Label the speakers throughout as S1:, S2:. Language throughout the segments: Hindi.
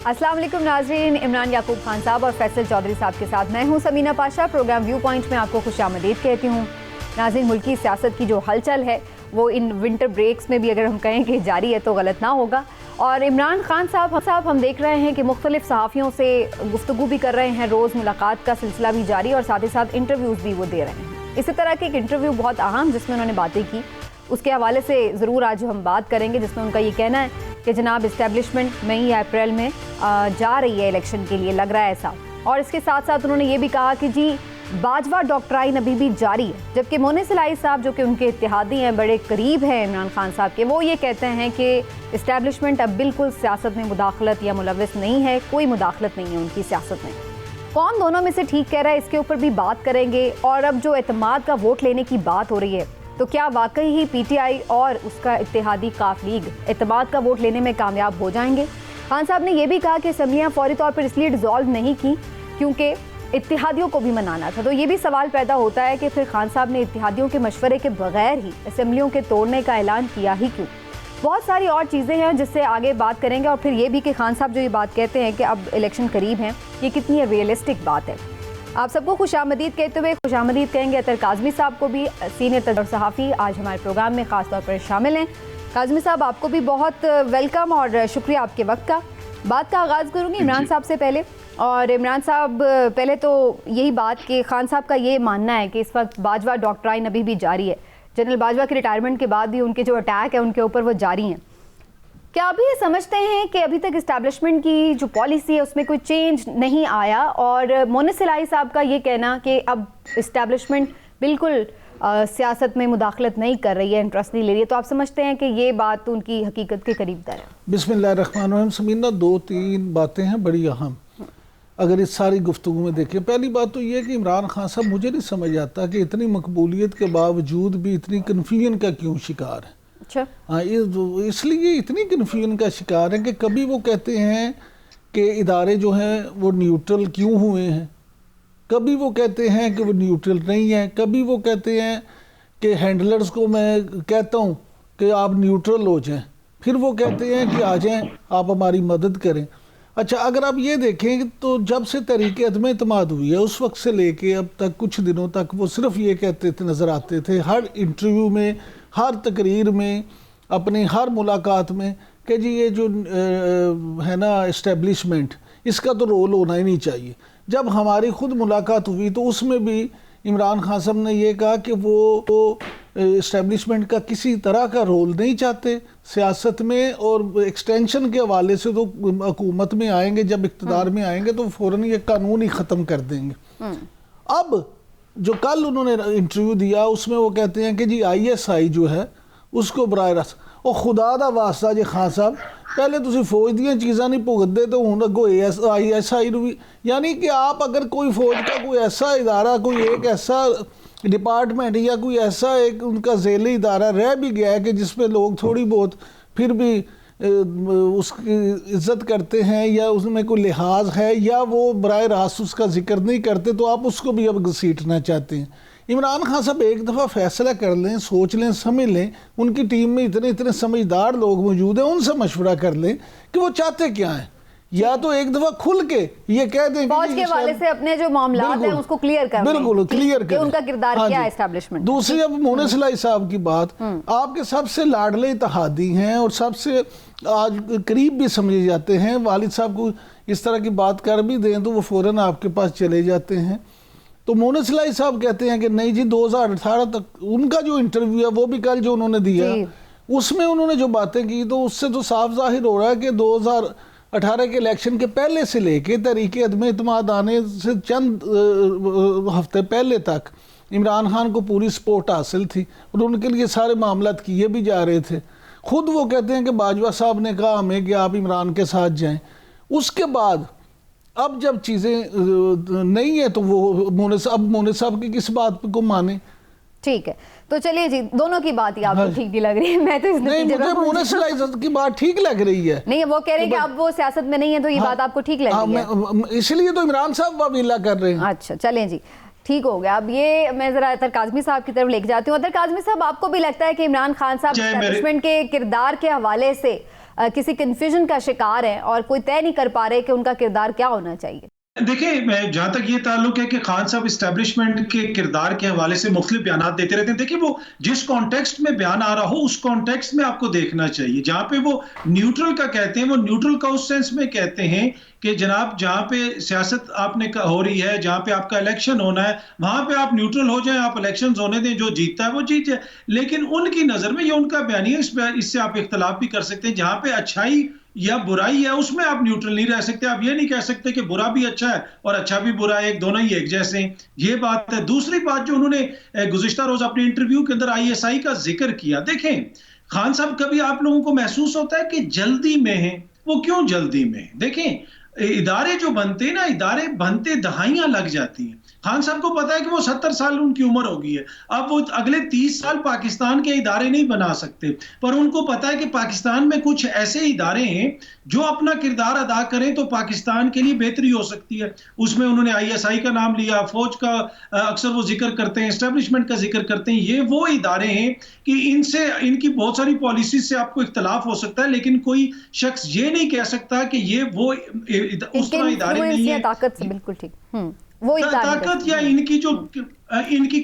S1: अस्सलाम वालेकुम नाज़रीन, इमरान याकूब खान साहब और फैसल चौधरी साहब के साथ मैं हूं Samina Pasha. Programme view point में आपको खुशामदीद कहती हूं। नाज़रीन, मुल्की सियासत की जो हलचल है वो इन विंटर ब्रेक्स में भी अगर हम कहें कि जारी है तो गलत ना होगा। और इमरान खान साहब हम देख रहे हैं कि मुख्तलिफ सहाफ़ियों से गुफ्तगू भी कर रहे हैं, रोज़ मुलाकात का सिलसिला भी जारी और साथ ही साथ इंटरव्यूज़ भी वो दे रहे हैं। इसी तरह के एक इंटरव्यू बहुत अहम जिसमें उन्होंने बातें की, उसके हवाले से ज़रूर आज हम बात करेंगे, जिसमें उनका ये कहना है कि जनाब इस्टेब्लिशमेंट मई या अप्रैल में जा रही है इलेक्शन के लिए, लग रहा है ऐसा। और इसके साथ साथ उन्होंने ये भी कहा कि जी बाजवा डॉक्ट्राइन अभी भी जारी है, जबकि मोनिस इलाही साहब जो कि उनके इत्तेहादी हैं, बड़े करीब हैं इमरान खान साहब के, वो ये कहते हैं कि इस्टेब्लिशमेंट अब बिल्कुल सियासत में मुदाखलत या मुलव्वस नहीं है, कोई मुदाखलत नहीं है उनकी सियासत में। कौन दोनों में से ठीक कह रहा है, इसके ऊपर भी बात करेंगे। और अब जो एतमाद का वोट लेने की बात हो रही है, तो क्या वाकई ही पीटीआई और उसका इत्तेहादी काफ लीग एतमाद का वोट लेने में कामयाब हो जाएंगे? खान साहब ने यह भी कहा कि असम्बलियाँ फौरी तौर पर इसलिए डिसॉल्व नहीं की क्योंकि इत्तेहादियों को भी मनाना था। तो ये भी सवाल पैदा होता है कि फिर खान साहब ने इत्तेहादियों के मशवरे के बगैर ही असम्बलियों के तोड़ने का ऐलान किया ही क्यों? बहुत सारी और चीज़ें हैं जिससे आगे बात करेंगे। और फिर ये भी कि खान साहब जो ये बात कहते हैं कि अब इलेक्शन करीब हैं, ये कितनी रियलिस्टिक बात है। आप सबको खुशामदीद कहते हुए खुशामदीद कहेंगे अतर काज़मी साहब को भी, सीनियर तजर सहाफ़ी आज हमारे प्रोग्राम में ख़ास तौर पर शामिल हैं। काज़मी साहब, आपको भी बहुत वेलकम और शुक्रिया आपके वक्त का। बात का आगाज़ करूँगी इमरान साहब से पहले। और इमरान साहब, पहले तो यही बात कि खान साहब का ये मानना है कि इस वक्त बाजवा डॉक्ट्राइन अभी भी जारी है, जनरल बाजवा के रिटायरमेंट के बाद भी उनके जो अटैक है उनके ऊपर वो जारी हैं। क्या अभी ये समझते हैं कि अभी तक इस्टेब्लिशमेंट की जो पॉलिसी है उसमें कोई चेंज नहीं आया? और मोनिस इलाही साहब का ये कहना कि अब इस्टेब्लिशमेंट बिल्कुल सियासत में मुदाखलत नहीं कर रही है, इंटरेस्ट नहीं ले रही है, तो आप समझते हैं कि ये बात उनकी हकीकत के करीब दर है?
S2: बिस्मिल्लाहिर्रहमानिर्रहीम। समीना, 2-3 बातें हैं बड़ी अहम अगर इस सारी गुफ्तगू में देखें। पहली बात तो ये कि इमरान खान साहब, मुझे नहीं समझ आता कि इतनी मकबूलियत के बावजूद भी इतनी कन्फ्यूजन का क्यों शिकार है।
S1: अच्छा,
S2: हाँ, इसलिए इतनी कन्फ्यूजन का शिकार है कि कभी वो कहते हैं कि इदारे जो हैं वो न्यूट्रल क्यों हुए हैं, कभी वो कहते हैं कि वो न्यूट्रल नहीं है, कभी वो कहते हैं कि हैंडलर्स को मैं कहता हूँ कि आप न्यूट्रल हो जाएं, फिर वो कहते हैं कि आ जाएं आप हमारी मदद करें। अच्छा, अगर आप ये देखें तो जब से तहरीक अदम एतमाद हुई है उस वक्त से लेके अब तक कुछ दिनों तक वो सिर्फ ये कहते थे, नज़र आते थे हर इंटरव्यू में, हर तकरीर में, अपनी हर मुलाकात में कि जी ये जो है ना इस्टेब्लिशमेंट, इसका तो रोल होना ही नहीं चाहिए। जब हमारी खुद मुलाकात हुई तो उसमें भी इमरान खान साहब ने ये कहा कि वो इस्टेब्लिशमेंट का किसी तरह का रोल नहीं चाहते सियासत में, और एक्सटेंशन के हवाले से तो हुकूमत में आएंगे, जब इक़्तिदार में आएंगे तो फ़ौरन ये कानून ही ख़त्म कर देंगे। अब जो कल उन्होंने इंटरव्यू दिया उसमें वो कहते हैं कि जी ISI जो है उसको बराह रास्त, और खुदा दा वास्ता जी खान साहब, पहले तुसी फौज दी चीज़ां नहीं भुगतते तो हुण अगो ISI भी, यानी कि आप अगर कोई फौज का कोई ऐसा इदारा, कोई एक ऐसा डिपार्टमेंट या कोई ऐसा एक उनका ज़ेली इदारा रह भी गया है कि जिसमें लोग थोड़ी बहुत फिर भी उसकी इज़्ज़त करते हैं या उसमें कोई लिहाज है या वो बराह रास्त उसका जिक्र नहीं करते, तो आप उसको भी अब घसीटना चाहते हैं। इमरान खान साहब एक दफ़ा फैसला कर लें, सोच लें, समझ लें, उनकी टीम में इतने इतने समझदार लोग मौजूद हैं, उनसे मशवरा कर लें कि वो चाहते क्या हैं, या तो एक दफ़ा खुल के ये कह दें
S1: फौज के हवाले से अपने जो मामलात हैं उसको क्लियर कर,
S2: बिल्कुल क्लियर कर,
S1: उनका किरदार क्या है एस्टेब्लिशमेंट।
S2: दूसरी, अब मोनिस इलाही साहब की बात, आपके सबसे लाडले इत्तेहादी हैं और सबसे आज करीब भी समझे जाते हैं, वालिद साहब को इस तरह की बात कर भी दें तो वो फ़ौरन आपके पास चले जाते हैं। तो मोनिस इलाही साहब कहते हैं कि नहीं जी 2018 तक, उनका जो इंटरव्यू है वो भी कल जो उन्होंने दिया उसमें उन्होंने जो बातें की तो उससे तो साफ जाहिर हो रहा है कि 2018 के इलेक्शन के पहले से लेके तहरीक अदम एतमाद आने से चंद हफ्ते पहले तक इमरान खान को पूरी सपोर्ट हासिल थी और उनके लिए सारे मामलात किए भी जा रहे थे। खुद वो कहते हैं कि बाजवा साहब ने कहा हमें कि आप इमरान के साथ जाएं। उसके बाद अब जब चीज़ें नहीं है तो वो मोनिस साहब की किस बात को माने?
S1: ठीक है, तो चलिए जी, दोनों की बात ही आपको ठीक नहीं लग रही है। मैं तो इस
S2: नहीं, मुझे मोनिस इलाही की बात ठीक लग रही है।
S1: नहीं, वो कह रहे हैं कि अब वो सियासत में नहीं है तो ये बात आपको ठीक लग रही है,
S2: इसलिए तो इमरान साहब वाविला कर रहे हैं।
S1: अच्छा, चलें जी, ठीक हो गया। अब ये मैं ज़रा अतर काज़मी साहब की तरफ लेके जाती हूँ। अतर काज़मी साहब, आपको भी लगता है कि इमरान खान साहब एस्टेब्लिशमेंट के किरदार के हवाले से किसी कन्फ्यूजन का शिकार हैं और कोई तय नहीं कर पा रहे कि उनका किरदार क्या होना चाहिए?
S3: देखिए, जहां तक ये ताल्लुक है कि खान साहब इस्टेब्लिशमेंट के किरदार के हवाले से मुख्तलिफ बयान देते रहते हैं। देखिए, वो जिस कॉन्टेक्स्ट में बयान आ रहा हो उस कॉन्टेक्स्ट में आपको देखना चाहिए। जहां पे वो न्यूट्रल का कहते हैं, वो न्यूट्रल का उस सेंस में कहते हैं कि जनाब जहां पे सियासत आपने हो रही है, जहां पे आपका इलेक्शन होना है, वहां पे आप न्यूट्रल हो जाएं, आप इलेक्शन होने दें, जो जीतता है वो जीत जाए। लेकिन उनकी नजर में ये उनका बयानिया, इससे आप इख्तलाफ भी कर सकते हैं। जहां पे अच्छाई या बुराई है उसमें आप न्यूट्रल नहीं रह सकते। आप ये नहीं कह सकते कि बुरा भी अच्छा है और अच्छा भी बुरा है, दोनों ही एक जैसे हैं। ये बात है। दूसरी बात जो उन्होंने गुज़िश्ता रोज अपने इंटरव्यू के अंदर ISI का जिक्र किया, देखें खान साहब कभी आप लोगों को महसूस होता है कि जल्दी में है? वो क्यों जल्दी में है? देखें, इदारे जो बनते हैं ना, इदारे बनते दहाइयां लग जाती हैं। खान साहब को पता है कि वो 70 साल उनकी उम्र हो गई है, अब वो अगले 30 साल पाकिस्तान के इदारे नहीं बना सकते, पर उनको पता है कि पाकिस्तान में कुछ ऐसे इदारे हैं जो अपना किरदार अदा करें तो पाकिस्तान के लिए बेहतरी हो सकती है। उसमें उन्होंने ISI का नाम लिया, फौज का अक्सर वो जिक्र करते हैं, एस्टेब्लिशमेंट का जिक्र करते हैं। ये वो इदारे हैं कि इनसे, इनकी बहुत सारी पॉलिसी से आपको इख्तलाफ हो सकता है, लेकिन कोई शख्स ये नहीं कह सकता कि ये वो उस तरह इदारे नहीं है।
S1: ताकत से बिल्कुल ठीक, वो
S3: ताकत या इनकी जो इनकी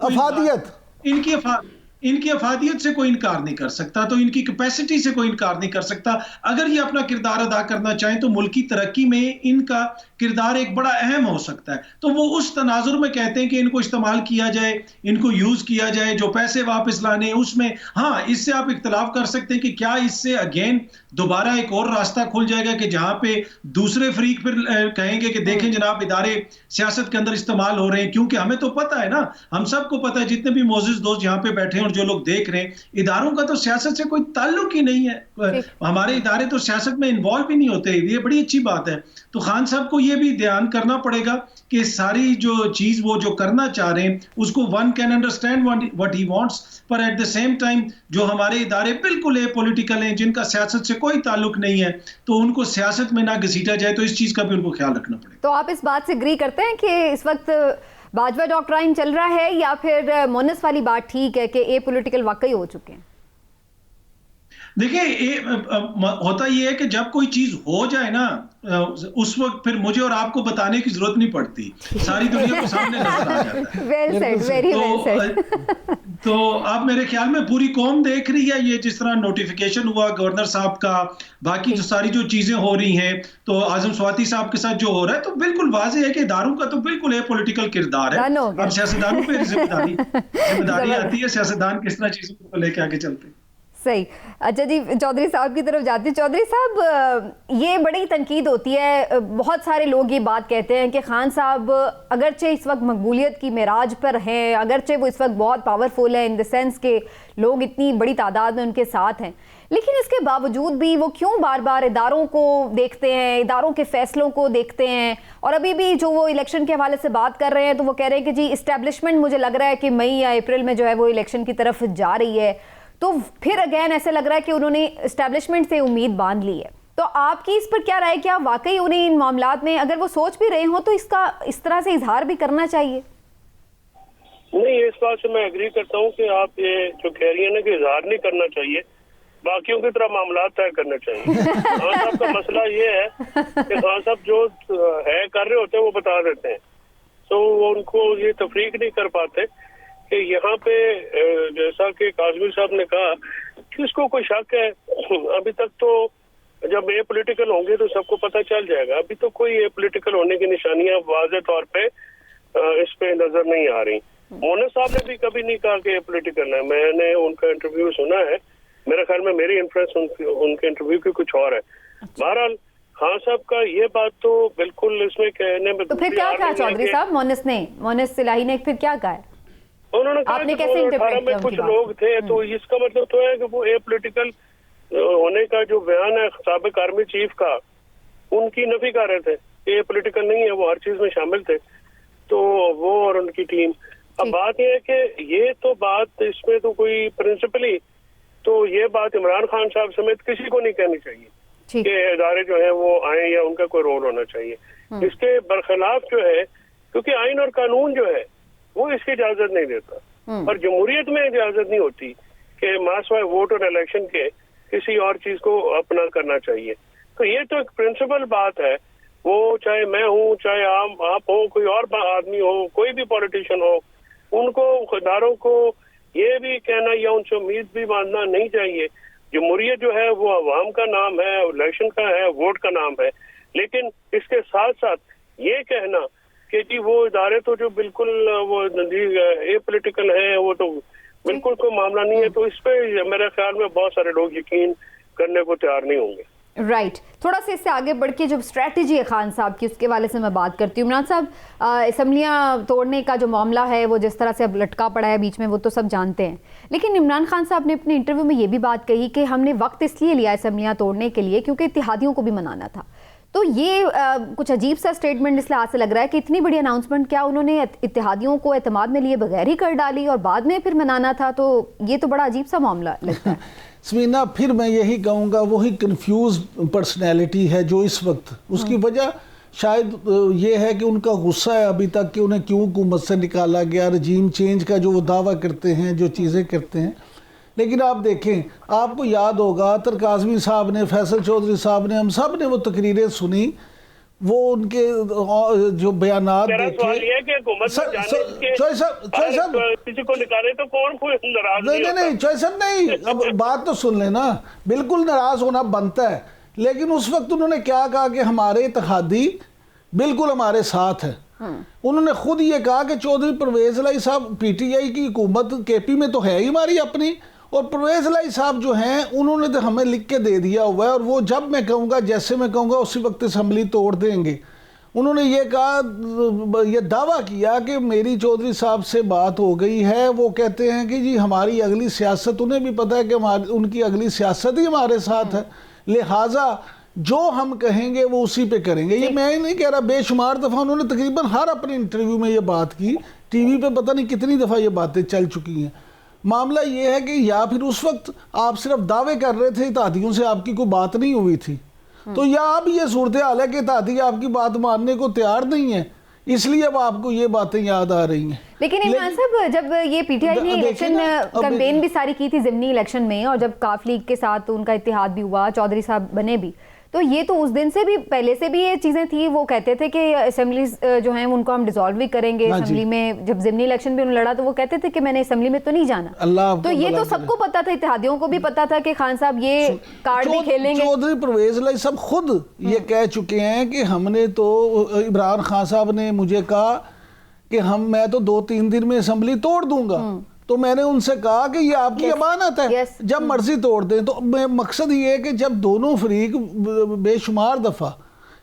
S2: अफादियत
S3: इनकी अफादियत से कोई इनकार नहीं कर सकता, तो इनकी कैपेसिटी से कोई इनकार नहीं कर सकता। अगर ये अपना किरदार अदा करना चाहें तो मुल्क की तरक्की में इनका किरदार एक बड़ा अहम हो सकता है। तो वो उस तनाजुर में कहते हैं कि इनको इस्तेमाल किया जाए, इनको यूज किया जाए, जो पैसे वापस लाने उसमें, हाँ इससे आप इख्तलाफ कर सकते हैं कि क्या इससे अगेन दोबारा एक और रास्ता खुल जाएगा कि जहां पे दूसरे फरीक फिर कहेंगे कि देखें जनाब इदारे सियासत के अंदर इस्तेमाल हो रहे हैं। क्योंकि हमें तो पता है ना, हम सबको पता है, जितने भी मोअज़्ज़िज़ दोस्त यहाँ पे बैठे हैं और जो लोग देख रहे हैं, इदारों का तो सियासत से कोई ताल्लुक ही नहीं है। हमारे इदारे तो सियासत में इन्वॉल्व भी नहीं होते, ये बड़ी अच्छी बात है। तो खान साहब को ये भी ध्यान करना पड़ेगा कि सारी जो चीज वो जो करना चाह रहे हैं उसको one can understand what he wants, पर एट द सेम टाइम जो हमारे इदारे बिल्कुल पॉलिटिकल हैं, जिनका सियासत से कोई ताल्लुक नहीं है, तो उनको सियासत में ना घसीटा जाए, तो इस चीज का भी उनको ख्याल रखना पड़ेगा।
S1: तो आप इस बात से एग्री करते हैं कि इस वक्त बाजवा डॉक्ट्राइन चल रहा है, या फिर मोनिस वाली बात ठीक है कि पॉलिटिकल वाकई हो चुके हैं?
S3: देखिए, होता ये है कि जब कोई चीज हो जाए ना, उस वक्त फिर मुझे और आपको बताने की जरूरत नहीं पड़ती, सारी दुनिया को सामने नजर आ जाता है।
S1: Well said, very well said.
S3: तो अब मेरे ख्याल में पूरी कौम देख रही है ये, जिस तरह नोटिफिकेशन हुआ गवर्नर साहब का, बाकी जो सारी जो चीजें हो रही हैं, तो आजम स्वाति साहब के साथ जो हो रहा है, तो बिल्कुल वाज़ेह है कि इदारों का तो बिल्कुल पॉलिटिकल किरदार है। अब सियासतदानों पे जिम्मेदारी आती है, सियासतदान किस तरह चीजों को लेके आगे चलते हैं।
S1: सही। अच्छा जी, चौधरी साहब की तरफ जाते हैं। चौधरी साहब, ये बड़ी तनकीद होती है, बहुत सारे लोग ये बात कहते हैं कि खान साहब अगरचे इस वक्त मकबूलियत की मेराज पर हैं, अगरचे वो इस वक्त बहुत पावरफुल है इन द सेंस के लोग इतनी बड़ी तादाद में उनके साथ हैं, लेकिन इसके बावजूद भी वो क्यों बार बार इदारों को देखते हैं, इदारों के फैसलों को देखते हैं? और अभी भी जो वो इलेक्शन के हवाले से बात कर रहे हैं, तो वो कह रहे हैं कि जी इस्टेब्लिशमेंट, मुझे लग रहा है कि मई या अप्रैल में जो है वो इलेक्शन की तरफ जा रही है। तो फिर अगेन ऐसे लग रहा है कि उन्होंने एस्टेब्लिशमेंट से उम्मीद बांध ली है। तो आपकी इस पर क्या राय, क्या वाकई उन्हें इन मामलात में, अगर वो सोच भी रहे हो, तो इसका इस तरह से इजहार भी करना चाहिए?
S4: नहीं, इस बात से मैं एग्री करता हूँ कि आप ये जो कह रही है ना कि इजहार नहीं करना चाहिए, बाकियों की तरह मामला तय करने चाहिए। खान साहब का मसला ये है कि खान साहब जो है कर रहे होते हैं वो बता देते हैं, तो उनको ये तफरीक नहीं कर पाते कि यहाँ पे जैसा कि काजमी साहब ने कहा कि इसको कोई शक है। अभी तक तो जब पॉलिटिकल होंगे तो सबको पता चल जाएगा, अभी तो कोई पॉलिटिकल होने की निशानियां वाज़ेह तौर पे इस पे नजर नहीं आ रही। मोनिस साहब ने भी कभी नहीं कहा कि पॉलिटिकल है, मैंने उनका इंटरव्यू सुना है, मेरे ख्याल में मेरी इन्फ्लुएंस उनके इंटरव्यू की कुछ और है। बहरहाल खान साहब का ये बात तो बिल्कुल इसमें कहने में,
S1: तो फिर क्या कहा चौधरी साहब, मोनिस सिलाही ने फिर क्या कहा?
S4: उन्होंने कहा कि 2018 में कुछ लोग थे, तो इसका मतलब तो है कि वो पॉलिटिकल होने का जो बयान है साबिक आर्मी चीफ का, उनकी नफी कर रहे थे, ये पॉलिटिकल नहीं है, वो हर चीज में शामिल थे, तो वो और उनकी टीम। अब बात यह है कि ये तो बात इसमें तो कोई प्रिंसिपली तो ये बात इमरान खान साहब समेत किसी को नहीं कहनी चाहिए कि इदारे जो है वो आए या उनका कोई रोल होना चाहिए। इसके बरखिलाफ जो है, क्योंकि आइन और कानून जो है वो इसकी इजाजत नहीं देता, और जमहूरियत में इजाजत नहीं होती कि मास वाइज वोट और इलेक्शन के किसी और चीज को अपना करना चाहिए। तो ये तो एक प्रिंसिपल बात है, वो चाहे मैं हूँ, चाहे आप हो, कोई और आदमी हो, कोई भी पॉलिटिशियन हो, उनको खुदारों को ये भी कहना या उनसे उम्मीद भी बांधना नहीं चाहिए। जमहूरियत जो है वो अवाम का नाम है, इलेक्शन का है, वोट का नाम है, लेकिन इसके साथ साथ ये कहना कि जी वो इदारे तो जो बिल्कुल वो एपॉलिटिकल है, वो तो बिल्कुल कोई मामला नहीं है, तो इस पे मेरे ख्याल में बहुत सारे लोग यकीन करने को तैयार नहीं होंगे।
S1: राइट थोड़ा सा इससे आगे बढ़ के जो स्ट्रैटेजी है खान साहब की, उसके वाले से मैं बात करती हूँ। इमरान साहब, असम्बलियाँ तोड़ने का जो मामला है वो जिस तरह से अब लटका पड़ा है बीच में, वो तो सब जानते हैं, लेकिन इमरान खान साहब ने अपने इंटरव्यू में ये भी बात कही कि हमने वक्त इसलिए लिया असम्बलियाँ तोड़ने के लिए क्योंकि इत्तेहादियों को भी मनाना था। तो ये कुछ अजीब सा स्टेटमेंट इस लिहाज से लग रहा है कि इतनी बड़ी अनाउंसमेंट क्या उन्होंने इत्तेहादियों को एतमाद में लिए बगैर ही कर डाली और बाद में फिर मनाना था, तो ये तो बड़ा अजीब सा मामला लगता है।
S2: समीना, फिर मैं यही कहूँगा वही कंफ्यूज पर्सनैलिटी है जो इस वक्त, उसकी वजह शायद ये है कि उनका गुस्सा है अभी तक कि उन्हें क्यों हुकूमत से निकाला गया, रजीम चेंज का जो वो दावा करते हैं, जो चीज़ें करते हैं। लेकिन आप देखें, आपको याद होगा अतर काज़मी साहब ने, फैसल चौधरी साहब ने, हम सब ने वो तकरीरें सुनी, वो उनके जो बयानात देखे।
S4: किसी को निकाले तो कौन कोई नाराज
S2: नहीं चौधरी साहब नहीं, अब बात तो सुन लेना, बिल्कुल नाराज होना बनता है, लेकिन उस वक्त उन्होंने क्या कहा कि हमारे इत्तेहादी बिल्कुल हमारे साथ है। उन्होंने खुद ये कहा कि चौधरी परवेज इलाही साहब, पीटीआई की हुकूमत केपी में तो है ही हमारी अपनी, और परवेज इलाही साहब जो हैं उन्होंने तो हमें लिख के दे दिया हुआ है, और वो जब मैं कहूँगा, जैसे मैं कहूँगा, उसी वक्त असम्बली तोड़ देंगे। उन्होंने ये कहा, ये दावा किया कि मेरी चौधरी साहब से बात हो गई है, वो कहते हैं कि जी हमारी अगली सियासत, उन्हें भी पता है कि हमारी उनकी अगली सियासत ही हमारे साथ है, लिहाजा जो हम कहेंगे वो उसी पे करेंगे। ये मैं नहीं कह रहा, बेशुमार दफ़ा उन्होंने तकरीबन हर अपने इंटरव्यू में ये बात की, टीवी पे पता नहीं कितनी दफ़ा ये बातें चल चुकी हैं। मामला ये है कि या फिर उस वक्त आप सिर्फ दावे कर रहे थे, इत्तेहादियों से आपकी कोई बात नहीं हुई थी, तो या अब ये सूरत हाल है कि इत्तेहादी आपकी बात मानने को तैयार नहीं है, इसलिए अब आपको ये बातें याद आ रही हैं।
S1: लेकिन इमरान साहब, जब ये पीटीआई ने इलेक्शन कैंपेन भी सारी की थी ज़िमनी इलेक्शन में, और जब काफ लीग के साथ उनका इत्तेहाद भी हुआ, चौधरी साहब बने भी, तो ये तो उस दिन से भी, पहले से भी ये चीज़ें थी। वो कहते थे कि असेंबलीज जो हैं उनको हम डिसॉल्व भी करेंगे। असेंबली में जब ज़िमनी इलेक्शन भी उन्होंने लड़ा तो वो कहते थे कि मैंने असेंबली में तो नहीं जाना। तो ये तो सबको पता था, इत्तेहादियों को भी पता था कि खान साहब ये कार्ड भी खेलेंगे।
S2: चौधरी परवेज इलाही साहब खुद ये कह चुके हैं कि हमने तो, इमरान खान साहब ने मुझे कहा कि मैं तो 2-3 दिन में असेंबली तोड़ दूंगा, तो मैंने उनसे कहा कि ये आपकी अमानत है, जब मर्जी तोड़ दें। तो मकसद ये है कि जब दोनों फरीक बेशुमार दफ़ा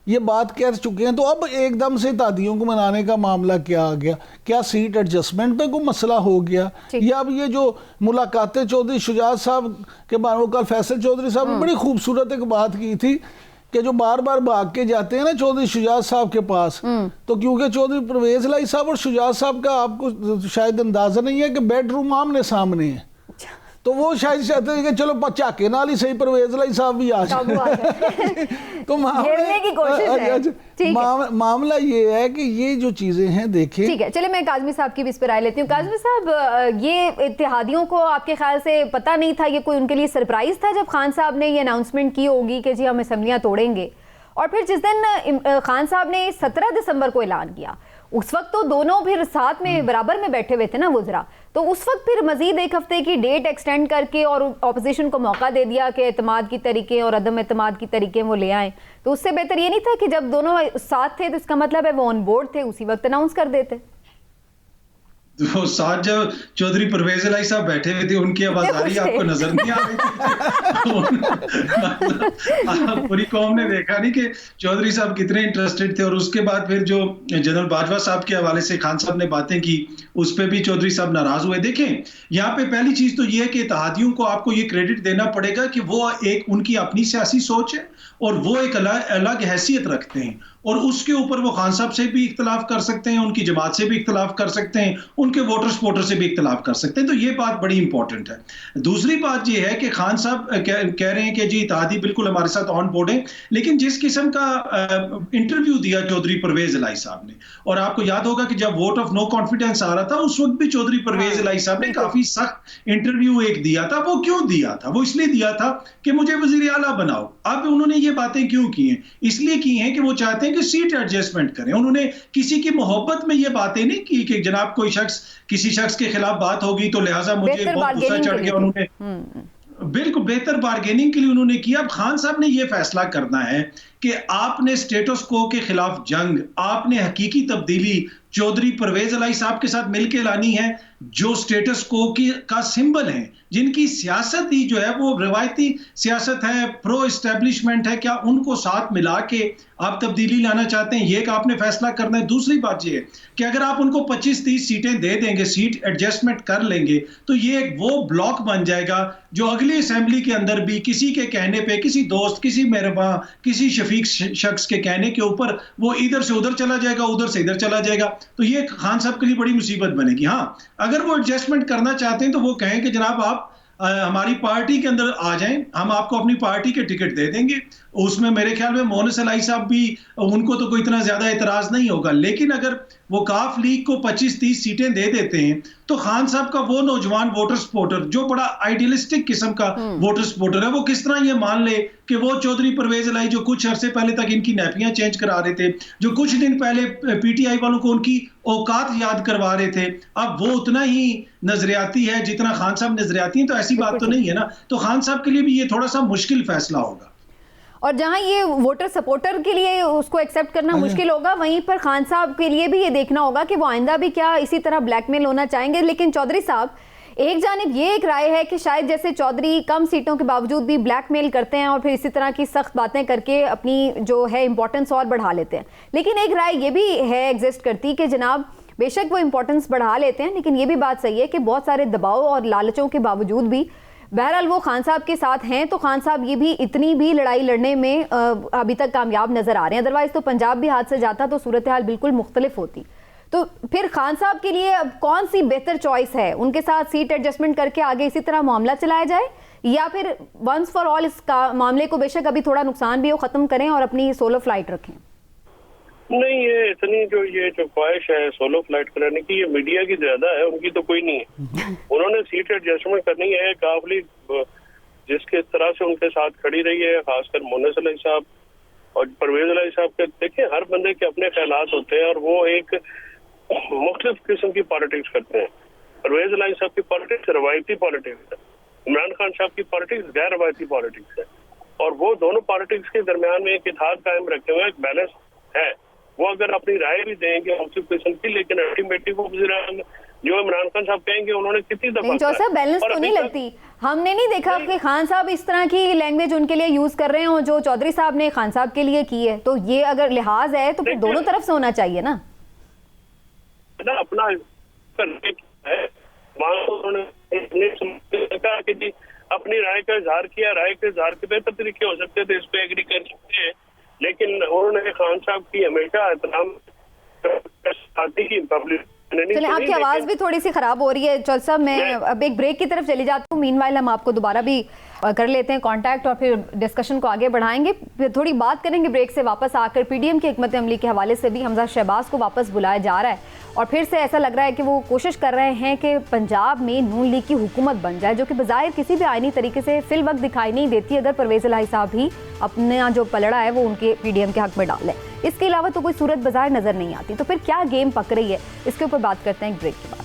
S2: ये बात कह चुके हैं, तो अब एकदम से इत्तेहादियों को मनाने का मामला क्या आ गया? क्या सीट एडजस्टमेंट पे कोई मसला हो गया, या अब ये जो मुलाकातें चौधरी शुजात साहब के बारे में, कल फैसल चौधरी साहब ने बड़ी खूबसूरत एक बात की थी कि जो बार बार भाग के जाते हैं ना चौधरी शुजात साहब के पास, तो क्योंकि चौधरी परवेज इलाही साहब और शुजात साहब का आपको शायद अंदाजा नहीं है कि बेडरूम आमने सामने है, तो वो शायद चाहते हैं कि चलो पचाके नाल ही सही परवेज इलाही साहब भी आ जाए। तो मामला ये है कि ये जो चीजें हैं, देखें।
S1: ठीक है, चले मैं काज़मी साहब की भी इस पर राय लेती हूँ। काज़मी साहब, ये इत्तेहादियों को आपके ख्याल से पता नहीं था, ये कोई उनके लिए सरप्राइज था जब खान साहब ने ये अनाउंसमेंट की होगी कि जी हम असेंबलियाँ तोड़ेंगे, और फिर जिस दिन खान साहब ने 17 दिसंबर को ऐलान किया, उस वक्त तो दोनों फिर साथ में बराबर में बैठे हुए थे ना वुज़रा, तो उस वक्त फिर मजीद एक हफ्ते की डेट एक्सटेंड करके और ऑपोजिशन को मौका दे दिया कि एतमाद की तरीके और अदम एतमाद की तरीके वो ले आए। तो उससे बेहतर ये नहीं था कि जब दोनों साथ थे तो इसका मतलब है वो ऑन बोर्ड थे, उसी वक्त अनाउंस कर देते।
S3: वो साथ जब चौधरी परवेज इलाही साहब बैठे हुए थे, उनकी आवाज़ारी आपको नजर नहीं आ रही थी? पूरी कौम ने देखा नहीं कि चौधरी साहब कितने इंटरेस्टेड थे। और उसके बाद फिर जो जनरल बाजवा साहब के हवाले से खान साहब ने बातें की, उस पर भी चौधरी साहब नाराज हुए। देखें, यहाँ पे पहली चीज तो ये है कि इत्तेहादियों को आपको ये क्रेडिट देना पड़ेगा कि वो एक उनकी अपनी सियासी सोच है और वो एक अलग हैसियत रखते हैं, और उसके ऊपर वो खान साहब से भी इख्तलाफ कर सकते हैं, उनकी जमात से भी इख्तलाफ कर सकते हैं, उनके वोटर से भी इख्तलाफ कर सकते हैं। तो ये बात बड़ी इंपॉर्टेंट है। दूसरी बात ये है कि खान साहब कह रहे हैं कि जी इत्तेहादी बिल्कुल हमारे साथ ऑन बोर्ड है, लेकिन जिस किस्म का इंटरव्यू दिया चौधरी परवेज इलाही साहब ने, और आपको याद होगा कि जब वोट ऑफ नो कॉन्फिडेंस आ रहा था उस वक्त भी चौधरी परवेज इलाही साहब ने काफी सख्त इंटरव्यू एक दिया था। वो क्यों दिया था? वो इसलिए दिया था कि मुझे वजीर आला बनाओ। अब उन्होंने ये बातें क्यों की हैं? इसलिए की हैं कि वो चाहते हैं कि सीट एडजस्टमेंट करें। उन्होंने किसी की मोहब्बत में ये बातें नहीं की कि जनाब कोई शख्स किसी शख्स के खिलाफ बात होगी तो लिहाजा मुझे बहुत गुस्सा चढ़ गया। उन्होंने बिल्कुल बेहतर बार्गेनिंग के लिए उन्होंने किया। अब खान साहब ने यह फैसला करना है कि आपने स्टेटस को के खिलाफ जंग, आपने हकीकी तब्दीली चौधरी परवेज इलाही साहब के साथ मिलकर लानी है, जो स्टेटस को का सिंबल है, जिनकी सियासत ही जो है वो रिवायती सियासत है, प्रो एस्टेब्लिशमेंट है, क्या उनको साथ मिला के आप तब्दीली लाना चाहते हैं? ये एक आपने फैसला करना है। दूसरी बात ये है कि अगर आप उनको 25-30 सीटें दे देंगे, सीट एडजस्टमेंट कर लेंगे, तो ये एक वो ब्लॉक बन जाएगा जो अगली असेंबली के अंदर भी किसी के कहने पे, किसी दोस्त, किसी मेहरबां, किसी शफीक शख्स के कहने के ऊपर वो इधर से उधर चला जाएगा, उधर से इधर चला जाएगा। तो ये खान साहब के लिए बड़ी मुसीबत बनेगी। हाँ, अगर वो एडजस्टमेंट करना चाहते हैं तो वो कहें कि जनाब आप हमारी पार्टी के अंदर आ जाएं, हम आपको अपनी पार्टी के टिकट दे देंगे। उसमें मेरे ख्याल में मोहन इलाही साहब भी, उनको तो कोई इतना ज्यादा एतराज नहीं होगा। लेकिन अगर वो काफ लीग को 25-30 सीटें दे देते हैं तो खान साहब का वो नौजवान वोटर सपोर्टर जो बड़ा आइडियलिस्टिक किस्म का वोटर सपोर्टर है, वो किस तरह ये मान ले कि वो चौधरी परवेज इलाही जो कुछ अरसे पहले तक इनकी नैपियां चेंज करा रहे थे, जो कुछ दिन पहले पीटीआई वालों को उनकी औकात याद करवा रहे थे, अब वो उतना ही नजरियाती है जितना खान साहब नजरियाती हैं? तो ऐसी बात तो नहीं है ना। तो खान साहब के लिए भी ये थोड़ा सा मुश्किल फैसला होगा।
S1: और जहां ये वोटर सपोर्टर के लिए उसको एक्सेप्ट करना मुश्किल होगा, वहीं पर खान साहब के लिए भी ये देखना होगा कि वो आइंदा भी क्या इसी तरह ब्लैकमेल होना चाहेंगे। लेकिन चौधरी साहब, एक जानिब ये एक राय है कि शायद जैसे चौधरी कम सीटों के बावजूद भी ब्लैकमेल करते हैं और फिर इसी तरह की सख्त बातें करके अपनी जो है इंपॉर्टेंस और बढ़ा लेते हैं। लेकिन एक राय ये भी है एग्जिस्ट करती कि जनाब बेशक वो इंपॉर्टेंस बढ़ा लेते हैं, लेकिन ये भी बात सही है कि बहुत सारे दबाव और लालचों के बावजूद भी बहरहाल वो खान साहब के साथ हैं। तो खान साहब ये भी इतनी भी लड़ाई लड़ने में अभी तक कामयाब नजर आ रहे हैं। अदरवाइज तो पंजाब भी हाथ से जाता तो सूरत हाल बिल्कुल मुख्तलिफ होती। तो फिर खान साहब के लिए अब कौन सी बेहतर चॉइस है? उनके साथ सीट एडजस्टमेंट करके आगे इसी तरह मामला चलाया जाए, या फिर वंस फॉर ऑल इस मामले को बेशक अभी थोड़ा नुकसान भी हो खत्म करें और अपनी सोलो फ्लाइट रखें?
S4: नहीं, ये इतनी जो ख्वाहिश है सोलो फ्लाइट कराने की, ये मीडिया की ज्यादा है, उनकी तो कोई नहीं है। उन्होंने सीट एडजस्टमेंट करनी है। काफली जिसके तरह से उनके साथ खड़ी रही है, खासकर मोहन इलाही साहब और परवेज इलाही साहब के, देखिए हर बंदे के अपने ख्यालात होते हैं और वो एक मुख्तलिफ किस्म की पॉलिटिक्स करते हैं। परवेज इलाही साहब की पॉलिटिक्स रवायती पॉलिटिक्स है, इमरान खान साहब की पॉलिटिक्स गैर रवायती पॉलिटिक्स है, और वो दोनों पॉलिटिक्स के दरमियान में एक इत्तेहाद कायम रखे हुए एक बैलेंस है। वो अगर अपनी राय भी देंगे मुख्तलिफ किस्म की, लेकिन अल्टीमेटली वो जो इमरान खान साहब कहेंगे उन्होंने कितनी दफा
S1: बैलेंस तो नहीं लगती। हमने नहीं देखा कि खान साहब इस तरह की लैंग्वेज उनके लिए यूज कर रहे हो जो चौधरी साहब ने खान साहब के लिए की है। तो ये अगर लिहाज है तो फिर दोनों तरफ से होना चाहिए ना
S4: अपना करने है। उन्होंने अपनी राय का इजहार किया, राय के इजहार के बेहतर तरीके हो सकते थे, इस पे एग्री कर सकते हैं, लेकिन उन्होंने खान साहब की हमेशा एहतराम की पब्लिक।
S1: चलिए, आपकी आवाज भी थोड़ी सी खराब हो रही है चौधरी साहब। मैं अब एक ब्रेक की तरफ चली जाती हूँ। मीनवाइल हम आपको दोबारा भी कर लेते हैं कांटेक्ट और फिर डिस्कशन को आगे बढ़ाएंगे। फिर थोड़ी बात करेंगे ब्रेक से वापस आकर। पीडीएम की हिकमत अमली के हवाले से भी हमजा शहबाज को वापस बुलाया जा रहा है और फिर से ऐसा लग रहा है कि वो कोशिश कर रहे हैं कि पंजाब में नून लीग की हुकूमत बन जाए, जो कि बज़ाहिर किसी भी आईनी तरीके से फिल वक्त दिखाई नहीं देती अगर परवेज इलाही साहब ही अपना जो पलड़ा है वो उनके पीडीएम के हक में डाल लें। इसके अलावा तो कोई सूरत बाजार नजर नहीं आती। तो फिर क्या गेम पक रही है, इसके ऊपर बात करते हैं एक ब्रेक के बाद।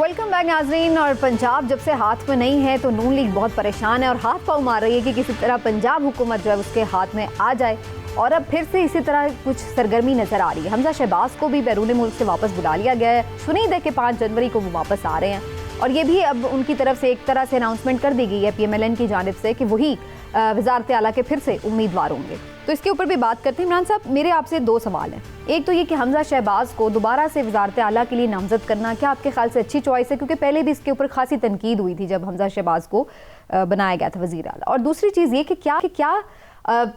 S1: वेलकम बैक नाज़रीन। और पंजाब जब से हाथ में नहीं है तो नून लीग बहुत परेशान है और हाथ पाँव मार रही है कि किसी तरह पंजाब हुकूमत जो है उसके हाथ में आ जाए। और अब फिर से इसी तरह कुछ सरगर्मी नजर आ रही है। हमजा शहबाज को भी बैरून मुल्क से वापस बुला लिया गया है। सुनीद है कि 5 जनवरी को वो वापस आ रहे हैं और ये भी अब उनकी तरफ से एक तरह से अनाउंसमेंट कर दी गई है पीएमएलएन की जानिब से कि वही वज़ारत आला के फिर से उम्मीदवार होंगे। तो इसके ऊपर भी बात करते हैं। इमरान साहब, मेरे आपसे दो सवाल हैं। एक तो ये कि हमजा शहबाज को दोबारा से वज़ारत आला के लिए नामज़द करना क्या आपके ख्याल से अच्छी चॉइस है? क्योंकि पहले भी इसके ऊपर खासी तनकीद हुई थी जब हमजा शहबाज को बनाया गया था वज़ीर आला। और दूसरी चीज़ ये कि क्या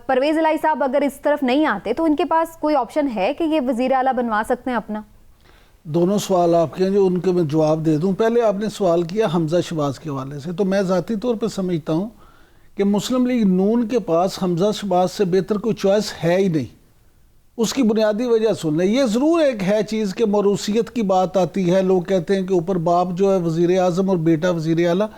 S1: परवेज़ इलाही साहब अगर इस तरफ नहीं आते तो इनके पास कोई ऑप्शन है कि ये वज़ीर आला बनवा सकते हैं अपना?
S2: दोनों सवाल आपके हैं जो उनके मैं जवाब दे दूं। पहले आपने सवाल किया हमजा शहबाज के हवाले से, तो मैं ज़ाती तौर पर समझता हूं कि मुस्लिम लीग नून के पास हमजा शहबाज से बेहतर कोई चॉइस है ही नहीं। उसकी बुनियादी वजह सुन लें। ये ज़रूर एक है चीज़ कि मौरूसियत की बात आती है, लोग कहते हैं कि ऊपर बाप जो है वज़ीर आज़म और बेटा वज़ीर आला,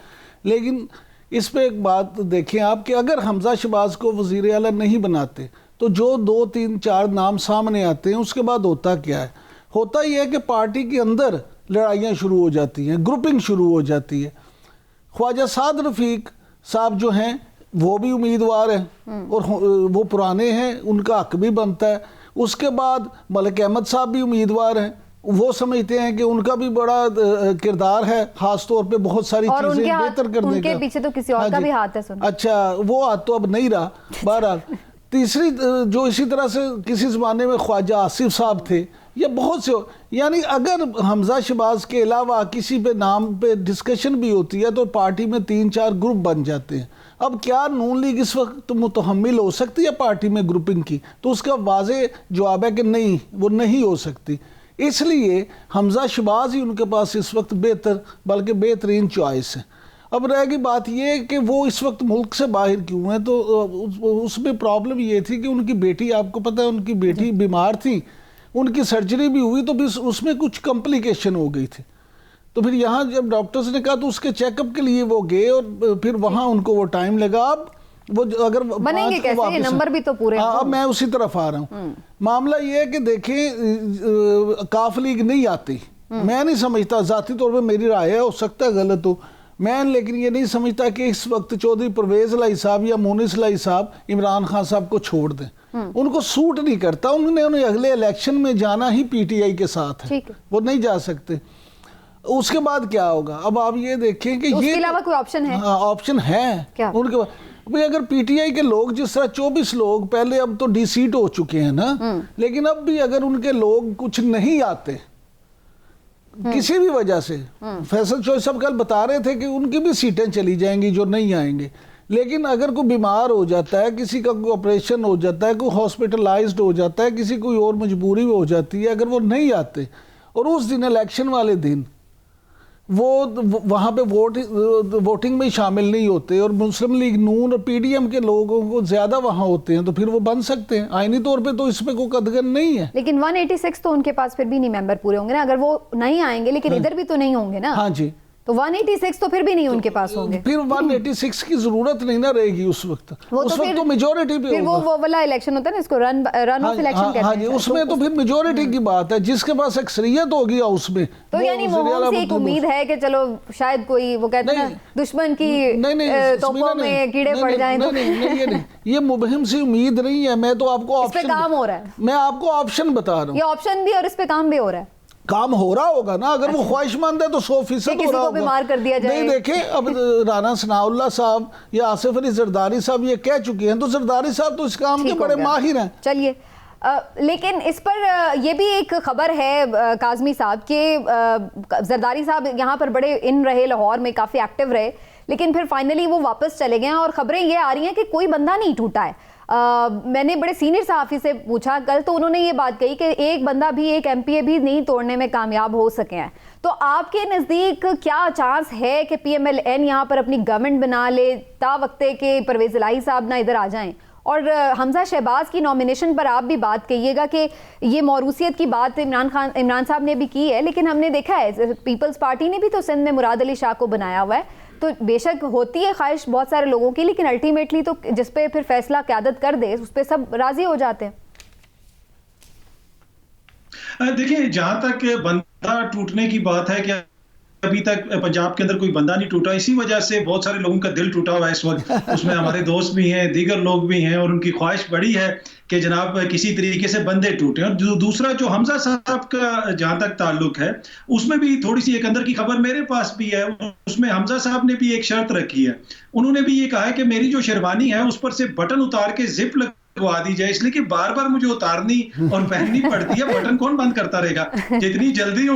S2: लेकिन इस पर एक बात देखें आप कि अगर हमजा शहबाज को वज़ीर आला नहीं बनाते तो जो 2, 3, 4 नाम सामने आते हैं उसके बाद होता क्या है? होता ही है कि पार्टी के अंदर लड़ाइयाँ शुरू हो जाती हैं, ग्रुपिंग शुरू हो जाती है। ख्वाजा साद रफ़ीक साहब जो हैं वो भी उम्मीदवार हैं और वो पुराने हैं, उनका हक भी बनता है। उसके बाद मलिक अहमद साहब भी उम्मीदवार हैं, वो समझते हैं कि उनका भी बड़ा किरदार है, खास तौर पे बहुत सारी चीजें बेहतर करने
S1: उनके
S2: का।
S1: पीछे तो किसी और का भी हाथ है सुनो।
S2: अच्छा, वो हाथ तो अब नहीं रहा। बहरहाल तीसरी जो इसी तरह से किसी ज़माने में ख्वाजा आसिफ साहब थे, या बहुत से, यानी अगर हमजा शहबाज के अलावा किसी पे नाम पे डिस्कशन भी होती है तो पार्टी में 3-4 ग्रुप बन जाते हैं। अब क्या नून लीग इस वक्त मुतहम्मिल हो सकती है पार्टी में ग्रुपिंग की? तो उसका वाज़े जवाब है कि नहीं, वो नहीं हो सकती। इसलिए हमजा शहबाज ही उनके पास इस वक्त बेहतर बल्कि बेहतरीन चॉइस है। अब रहेगी बात ये कि वो इस वक्त मुल्क से बाहर क्यों है, तो उसमें प्रॉब्लम ये थी कि उनकी बेटी, आपको पता है उनकी बेटी बीमार थी, उनकी सर्जरी भी हुई तो भी उसमें कुछ कॉम्प्लिकेशन हो गई थी। तो फिर यहाँ जब डॉक्टर्स ने कहा तो उसके चेकअप के लिए वो गए और फिर वहाँ उनको वो टाइम लगा। अब वो अगर
S1: बनेंगे कैसे, ये नंबर भी तो पूरे।
S2: अब मैं उसी तरफ आ रहा हूँ। मामला ये है कि देखें, काफ लीग नहीं आती, मैं नहीं समझता, जाती तौर पे मेरी राय है, हो सकता है गलत हो मैं, लेकिन ये नहीं समझता कि इस वक्त चौधरी परवेज इलाही साहब या मोनिस इलाही साहब इमरान खान साहब को छोड़ दें। उनको सूट नहीं करता, उन्हें अगले इलेक्शन में जाना ही पीटीआई के साथ है, वो नहीं जा सकते। उसके बाद क्या होगा? अब आप ये देखें कि
S1: उसके अलावा कोई ऑप्शन है?
S2: हाँ, ऑप्शन है क्या? उनके भाई अगर पीटीआई के लोग जिस तरह 24 लोग पहले, अब तो डिसीट हो चुके हैं ना, लेकिन अब भी अगर उनके लोग कुछ नहीं आते किसी भी वजह से, फैसल चौधरी साहब कल बता रहे थे कि उनकी भी सीटें चली जाएंगी जो नहीं आएंगे, लेकिन अगर कोई बीमार हो जाता है, किसी का कोई ऑपरेशन हो जाता है, कोई हॉस्पिटलाइज्ड हो जाता है, किसी कोई और मजबूरी हो जाती है, अगर वो नहीं आते और उस दिन इलेक्शन वाले दिन वो वहाँ पे वोटिंग में शामिल नहीं होते और मुस्लिम लीग नून और पीडीएम के लोगों को ज़्यादा वहाँ होते हैं, तो फिर वो बन सकते हैं आईनी तौर पे, तो इसमें कोई कदगन नहीं है।
S1: लेकिन 186 तो उनके पास फिर भी नहीं मेंबर पूरे होंगे ना, अगर वो नहीं आएंगे, लेकिन इधर भी तो नहीं होंगे ना।
S2: हाँ जी,
S1: तो 186 तो फिर भी नहीं उनके पास होंगे।
S2: फिर 186 की जरूरत नहीं ना रहेगी उस वक्त, उस वक्त तो मेजोरिटी पे
S1: होगा। वो वाला इलेक्शन होता है ना, इसको रन ऑफ इलेक्शन कहते हैं।
S2: हाँ जी, उसमें तो फिर मेजोरिटी की बात है, जिसके पास अक्सरियत होगी उसमें।
S1: तो यानी मोहन से एक उम्मीद है कि चलो शायद कोई, वो कहते हैं ना, दुश्मन की तोपों में कीड़े पड़ जाएं।
S2: नहीं, ये मुबहिम सी उम्मीद नहीं है। मैं तो आपको
S1: ऑप्शन, काम हो रहा है,
S2: मैं आपको ऑप्शन बता रहा हूँ।
S1: ये ऑप्शन भी और इस पे काम भी हो रहा है।
S2: काम हो रहा होगा ना, अगर वो ख्वाहिशमंद है तो 100% हो रहा होगा।
S1: बीमार कर दिया जाए।
S2: नहीं देखें, अब राना सनाउल्लाह साहब या आसिफ अली जरदारी साहब ये कह चुके हैं, तो जरदारी साहब तो इस काम के बड़े माहिर हैं।
S1: चलिए, लेकिन इस पर ये भी एक खबर है काजमी साहब के, जरदारी साहब यहाँ पर बड़े इन रहे, लाहौर में काफ़ी एक्टिव रहे, लेकिन फिर फाइनली वो वापस चले गए और ख़बरें ये आ रही हैं कि कोई बंदा नहीं टूटा है। मैंने बड़े सीनियर सहाफ़ी से पूछा कल, तो उन्होंने ये बात कही कि एक बंदा भी, एक एमपीए भी नहीं तोड़ने में कामयाब हो सके हैं। तो आपके नज़दीक क्या चांस है कि पीएमएलएन यहाँ पर अपनी गवर्नमेंट बना ले ता वक्ते के परवेज़ इलाही साहब ना इधर आ जाएं? और हमजा शहबाज की नॉमिनेशन पर आप भी बात कहिएगा कि ये मौरूसियत की बात इमरान साहब ने भी की है, लेकिन हमने देखा है पीपल्स पार्टी ने भी तो सिंध में मुराद अली शाह को बनाया हुआ है। तो बेशक होती है ख्वाहिश बहुत सारे लोगों की, लेकिन अल्टीमेटली तो जिस पे फिर फैसला क़यादत कर दे उस पे सब राजी हो जाते हैं।
S3: देखिए, जहां तक बंदा टूटने की बात है, क्या अभी तक पंजाब के अंदर कोई बंदा नहीं टूटा। इसी वजह से बहुत सारे लोगों का दिल टूटा हुआ है इस वक्त, उसमें हमारे दोस्त भी हैं, दीगर लोग भी हैं, और उनकी ख्वाहिश बड़ी है कि जनाब किसी तरीके से बंदे टूटे। और दूसरा जो हमजा साहब का जहां तक ताल्लुक है, उसमें भी थोड़ी सी एक अंदर की खबर मेरे पास भी है। उसमें हमजा साहब ने भी एक शर्त रखी है, उन्होंने भी ये कहा है कि मेरी जो शेरवानी है उस पर से बटन उतार के जिप लगवा दी जाए, इसलिए कि बार बार मुझे उतारनी और पहननी पड़ती है। बटन कौन बंद करता रहेगा? जितनी जल्दी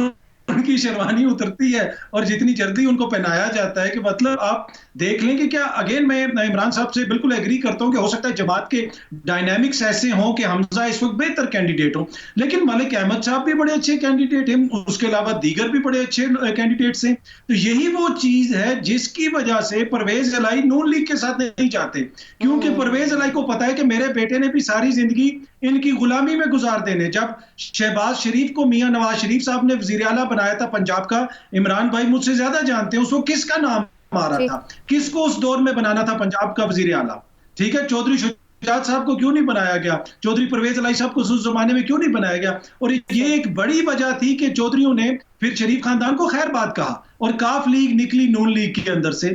S3: उनकी शेरवानी उतरती है और जितनी जल्दी उनको पहनाया जाता है, कि मतलब आप देख लें कि क्या, अगेन मैं इमरान साहब से बिल्कुल एग्री करता हूं कि हो सकता है जमात के डायनामिक्स ऐसे हों कि हमजा इस वक्त बेहतर कैंडिडेट हो, लेकिन मलिक अहमद साहब भी बड़े अच्छे कैंडिडेट हैं, उसके अलावा दीगर भी बड़े अच्छे कैंडिडेट्स हैं। तो यही वो चीज है जिसकी वजह से परवेज इलाही नून लीग के साथ नहीं जाते, क्योंकि परवेज इलाही को पता है कि मेरे बेटे ने भी सारी जिंदगी इनकी गुलामी में गुजार देने। जब शहबाज शरीफ को मियां नवाज शरीफ साहब ने वजीर आला बनाया था पंजाब का, इमरान भाई मुझसे ज्यादा जानते हैं उसको किसका नाम आ रहा था, किसको उस दौर में बनाना था पंजाब का वजीर आला। ठीक है, चौधरी शुजात साहब को क्यों नहीं बनाया गया, चौधरी परवेज इलाही साहब को उस जमाने में क्यों नहीं बनाया गया? और ये एक बड़ी वजह थी कि चौधरियों ने फिर शरीफ खानदान को खैर बात कहा और काफ लीग निकली नून लीग के अंदर से।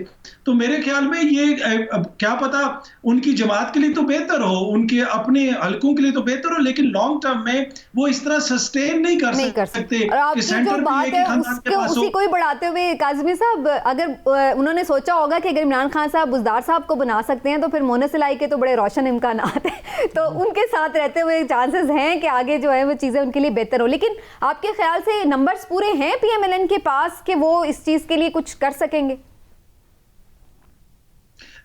S3: तो मेरे ख्याल में ये क्या पता उनकी जमात के लिए तो बेहतर हो, उनके अपने हलकों के लिए तो बेहतर हो, लेकिन लॉन्ग टर्म में वो इस तरह सस्टेन नहीं कर सकते।
S1: और आपकी जो बात है उसी को ही बढ़ाते हुए काज़मी साहब, अगर उन्होंने सोचा होगा कि अगर इमरान खान साहब बुज़दार साहब को बना सकते हैं तो फिर मोनस इलाही के तो बड़े रोशन इम्कानात हैं, तो उनके साथ रहते हुए चांसेस हैं कि आगे जो है वो चीज़ें उनके लिए बेहतर हो। लेकिन आपके ख्याल से नंबर्स पूरे हैं PMLN के पास कि वो इस चीज़ के लिए कुछ कर सकेंगे?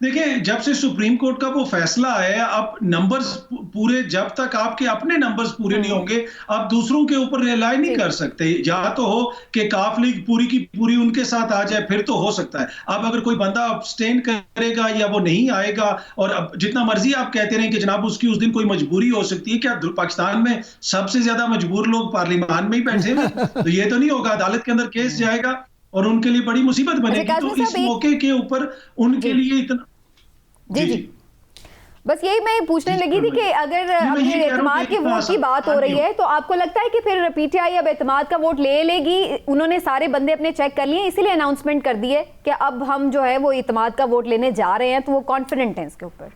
S3: देखिए, जब से सुप्रीम कोर्ट का वो फैसला आया, अब नंबर्स पूरे, जब तक आपके अपने नंबर्स पूरे नहीं होंगे आप दूसरों के ऊपर रिलाई नहीं कर सकते। या तो हो कि काफ लीग पूरी की पूरी उनके साथ आ जाए, फिर तो हो सकता है। अब अगर कोई बंदा अब्सटेन करेगा या वो नहीं आएगा, और अब जितना मर्जी आप कहते रहें कि जनाब उसकी उस दिन कोई मजबूरी हो सकती है, क्या पाकिस्तान में सबसे ज्यादा मजबूर लोग पार्लियामान में ही बैठे हैं? तो ये तो नहीं होगा, अदालत के अंदर केस जाएगा और उनके लिए बड़ी मुसीबत बनेगी। तो इस मौके के ऊपर उनके लिए इतना
S1: जी बस यही मैं पूछने लगी थी कि अगर अपने एतमाद के वोट की बात हो रही है तो आपको लगता है कि फिर PTI अब एतमाद का वोट ले लेगी? उन्होंने सारे बंदे अपने चेक कर लिए, इसीलिए अनाउंसमेंट कर दी है कि अब हम जो है वो एतमाद का वोट लेने जा रहे हैं, तो वो कॉन्फिडेंट हैं इसके ऊपर?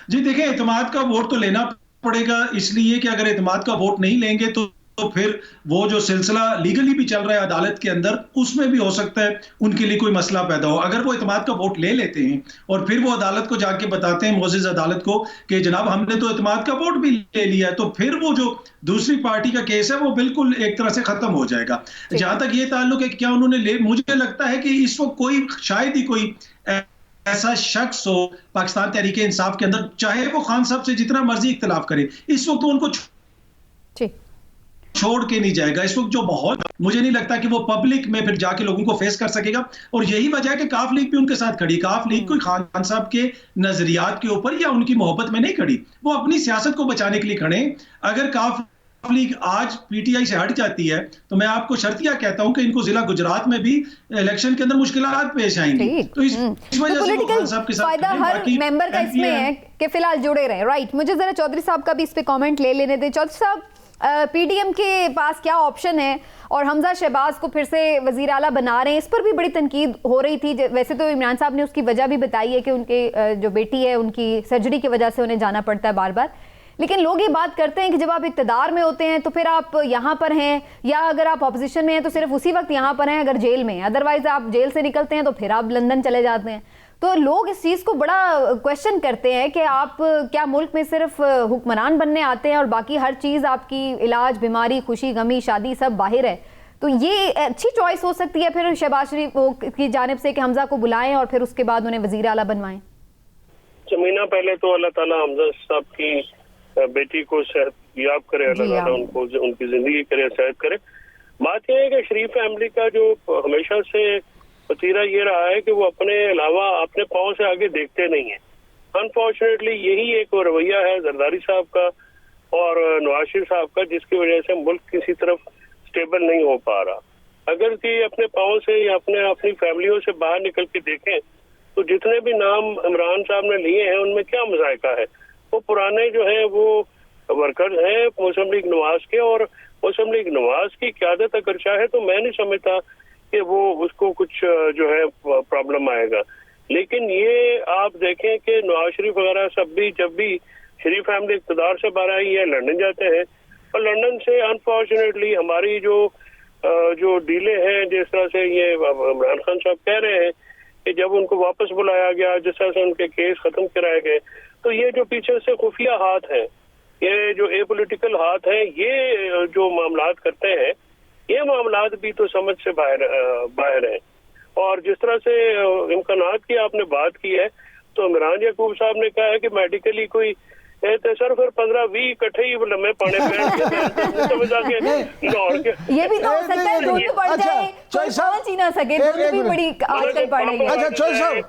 S3: जी देखिए, एतमाद का वोट तो लेना पड़ेगा, इसलिए कि अगर एतमाद का वोट नहीं लेंगे तो फिर वो जो सिलसिला लीगली भी चल रहा है अदालत के अंदर, उसमें भी हो सकता है उनके लिए कोई मसला पैदा हो। अगर वो एतमाद का वोट ले लेते हैं और फिर वो अदालत को जाके बताते हैं, मोअज़्ज़िज़ अदालत को, कि जनाब हमने तो एतमाद का वोट भी ले लिया है, तो फिर वो जो दूसरी पार्टी का केस है वो बिल्कुल एक तरह से खत्म हो जाएगा। जहां तक ये ताल्लुक है कि क्या उन्होंने मुझे लगता है कि इस वक्त कोई, शायद ही कोई ऐसा शख्स हो पाकिस्तान तहरीक इंसाफ के अंदर, चाहे वो खान साहब से जितना मर्जी इख्तिलाफ करे, इस वक्त तो उनको छोड़ के नहीं जाएगा। इस वक्त जो माहौल, मुझे नहीं लगता कि वो पब्लिक में फिर जाके लोगों को फेस कर सकेगा। और यही वजह है कि काफ लीग भी उनके साथ खड़ी। काफ लीग कोई खान साहब के नजरियात के ऊपर या उनकी मोहब्बत में नहीं खड़ी, वो अपनी सियासत को बचाने के लिए खड़े। अगर काफ लीग आज PTI से हट जाती है तो मैं आपको शर्तिया कहता हूं कि इनको जिला गुजरात में भी इलेक्शन के अंदर मुश्किलात पेश आएंगी। तो इस वजह से खान साहब के साथ
S1: फायदा हर मेंबर का इसमें है कि फिलहाल जुड़े रहें। राइट, मुझे जरा चौधरी साहब का भी इस पे कमेंट ले लेने दें। चौधरी साहब, PDM के पास क्या ऑप्शन है, और हमजा शहबाज को फिर से वजीर आला बना रहे हैं, इस पर भी बड़ी तनकीद हो रही थी। वैसे तो इमरान साहब ने उसकी वजह भी बताई है कि उनके जो बेटी है उनकी सर्जरी की वजह से उन्हें जाना पड़ता है बार बार, लेकिन लोग ये बात करते हैं कि जब आप इक़्तिदार में होते हैं तो फिर आप यहाँ पर हैं, या अगर आप ऑपोजिशन में हैं तो सिर्फ उसी वक्त यहाँ पर हैं अगर जेल में हैं, अदरवाइज आप जेल से निकलते हैं तो फिर आप लंदन चले जाते हैं। तो लोग इस चीज़ को बड़ा क्वेश्चन करते हैं कि आप क्या मुल्क में सिर्फ हुक्मरान बनने आते हैं और बाकी हर चीज़ आपकी, इलाज, बीमारी, खुशी, गमी, शादी सब बाहर है? तो ये अच्छी चॉइस हो सकती है फिर शहबाज शरीफ की जानिब से कि हमजा को बुलाएं और फिर उसके बाद उन्हें वजीर आला बनवाएं?
S4: जमीना, पहले तो अल्लाह ताला हमजा साहब की बेटी को सेहत याब करे, अल्लाह ताला उनको उनकी जिंदगी करे, सेहत करे। बात यह है कि शरीफ फैमिली का जो हमेशा से वतीरा ये रहा है कि वो अपने अलावा अपने पाँव से आगे देखते नहीं है। अनफॉर्चुनेटली यही एक रवैया है जरदारी साहब का और नवाज शरीफ साहब का, जिसकी वजह से मुल्क किसी तरफ स्टेबल नहीं हो पा रहा। अगर कि अपने पाँव से या अपनी फैमिलियों से बाहर निकल के देखें तो जितने भी नाम इमरान साहब ने लिए हैं उनमें क्या मजायका है। वो पुराने जो है वो वर्कर्स हैं मुस्लिम लीग नवाज के, और मुस्लिम लीग नवाज की क़यादत अगर चाहे तो मैं नहीं समझता कि वो उसको कुछ जो है प्रॉब्लम आएगा। लेकिन ये आप देखें कि नवाज शरीफ वगैरह सब भी जब भी शरीफ फैमिली इक़्तिदार से बाहर आई है लंदन जाते हैं, और लंदन से अनफॉर्चुनेटली हमारी जो डीले हैं, जिस तरह से ये इमरान खान साहब कह रहे हैं कि जब उनको वापस बुलाया गया, जिस तरह से उनके केस खत्म कराए गए, तो ये जो पीछे से खुफिया हाथ है, ये जो एपॉलिटिकल हाथ है, ये जो मामलात करते हैं, ये मामलात भी तो समझ से बाहर हैं। और जिस तरह से इम्कानात की आपने बात की है, तो इमरान याकूब साहब ने कहा है कि मेडिकली कोई तो सर फिर 15-20 इकट्ठे ही लम्बे पाने पे
S1: ये भी तो हो सकता है दूध पड़ जाए, कोई समझ ही ना सके, दूध भी बड़ी आजकल पड़ रही है।
S2: अच्छा चौधरी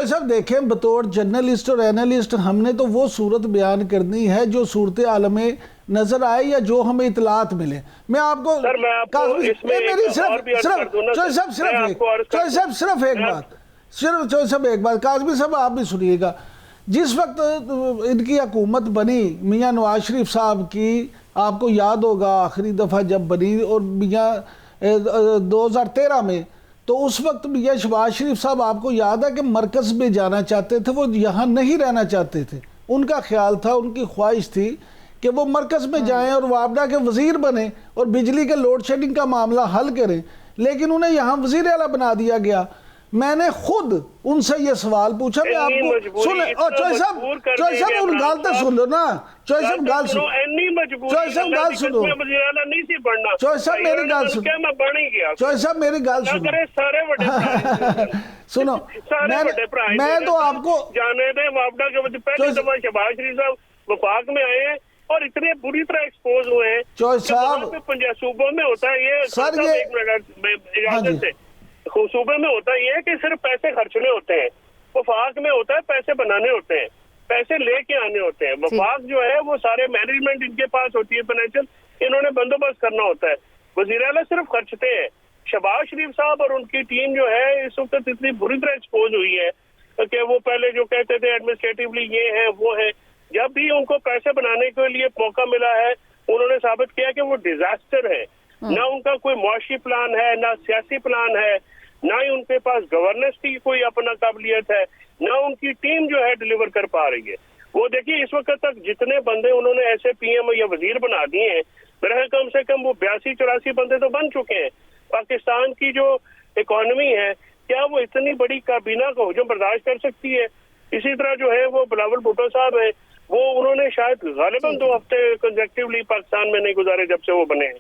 S2: साहब देखें, बतौर जर्नलिस्ट और एनालिस्ट हमने तो वो सूरत बयान करनी है जो सूरत आलम में नजर आए या जो हमें इतलात मिले। मैं आपको सिर्फ एक बात काज़मी साहब आप भी सुनिएगा। जिस वक्त इनकी हुकूमत बनी मियाँ नवाज शरीफ साहब की, आपको याद होगा आखिरी दफ़ा जब बनी, और मियाँ 2013 में, तो उस वक्त मियाँ शहबाज शरीफ साहब आपको याद है कि मरकज़ में जाना चाहते थे, वो यहाँ नहीं रहना चाहते थे। उनका ख्याल था, उनकी ख्वाहिश थी कि वो मरकज़ में जाएं और वापडा के वज़ीर बने और बिजली के लोड शेडिंग का मामला हल करें, लेकिन उन्हें यहाँ वज़ीर आला बना दिया गया। मैंने खुद उनसे ये सवाल पूछा, मैं आपको सुने, और चौधरी साहब उन गाल तो सुन लो ना, चौधरी साहब गाल सुनो, चौधरी साहब गाल सुनो, चौधरी साहब मेरी गाल सुनो, चौधरी साहब मेरी गाल सुनो, सुनो, मैं तो आपको
S4: जाने दे वापडा के पहले दफा शहबाज शरीफ साहब वफाक में आए हैं और इतने बुरी तरह एक्सपोज हुए हैं।
S2: चौधरी साहब
S4: पंजाब सूबों में होता है ये,
S2: सर ये
S4: इजाजत से सूबे में होता ही है कि सिर्फ पैसे खर्चने होते हैं, वफाक में होता है पैसे बनाने होते हैं, पैसे लेके आने होते हैं। वफाक जो है वो सारे मैनेजमेंट इनके पास होती है, फाइनेंशियल, इन्होंने बंदोबस्त करना होता है, वज़ीर आला सिर्फ खर्चते हैं। शहबाज शरीफ साहब और उनकी टीम जो है इस वक्त इतनी बुरी तरह एक्सपोज हुई है कि वो पहले जो कहते थे एडमिनिस्ट्रेटिवली ये है वो है, जब भी उनको पैसे बनाने के लिए मौका मिला है उन्होंने साबित किया कि वो डिजास्टर है। ना उनका कोई मुआशी प्लान है, ना सियासी प्लान है, ना ही उनके पास गवर्नेंस की कोई अपना काबिलियत है, ना उनकी टीम जो है डिलीवर कर पा रही है। वो देखिए इस वक्त तक जितने बंदे उन्होंने ऐसे पीएम या वजीर बना दिए हैं, मेरा कम से कम वो 82-84 बंदे तो बन चुके हैं। पाकिस्तान की जो इकोनॉमी है, क्या वो इतनी बड़ी काबीना को जो बर्दाश्त कर सकती है? इसी तरह जो है वो बिलावल भुट्टो साहब है, वो उन्होंने शायद गालिबन 2 हफ्ते कंसेक्टिवली पाकिस्तान में नहीं गुजारे जब से वो बने हैं।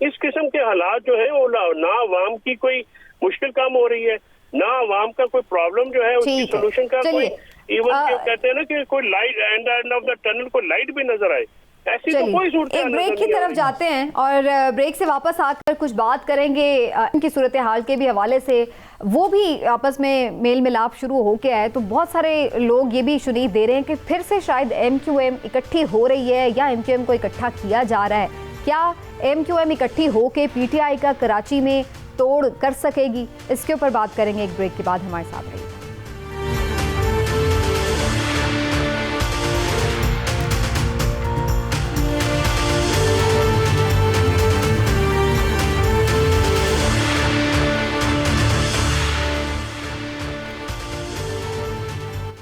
S4: इस किस्म के हालात जो है वो ना अवाम की कोई मुश्किल काम हो रही है, ना अवाम का कोई प्रॉब्लम जो है उसकी सोल्यूशन का कोई, इवन कहते हैं ना कि कोई light end of the tunnel को लाइट भी नजर आए, ऐसी तो कोई सूरत
S1: एक ब्रेक की तरफ जाते हैं और ब्रेक से वापस आकर कुछ बात करेंगे इनकी सूरत हाल के भी हवाले से। वो भी आपस में मेल मिलाप शुरू हो के आए, तो बहुत सारे लोग ये भी शुनीद दे रहे हैं कि फिर से शायद MQM इकट्ठी हो रही है या MQM को इकट्ठा किया जा रहा है। क्या MQM इकट्ठी होके PTI का कराची में तोड़ कर सकेगी? इसके ऊपर बात करेंगे एक ब्रेक के बाद। हमारे साथ रहिए।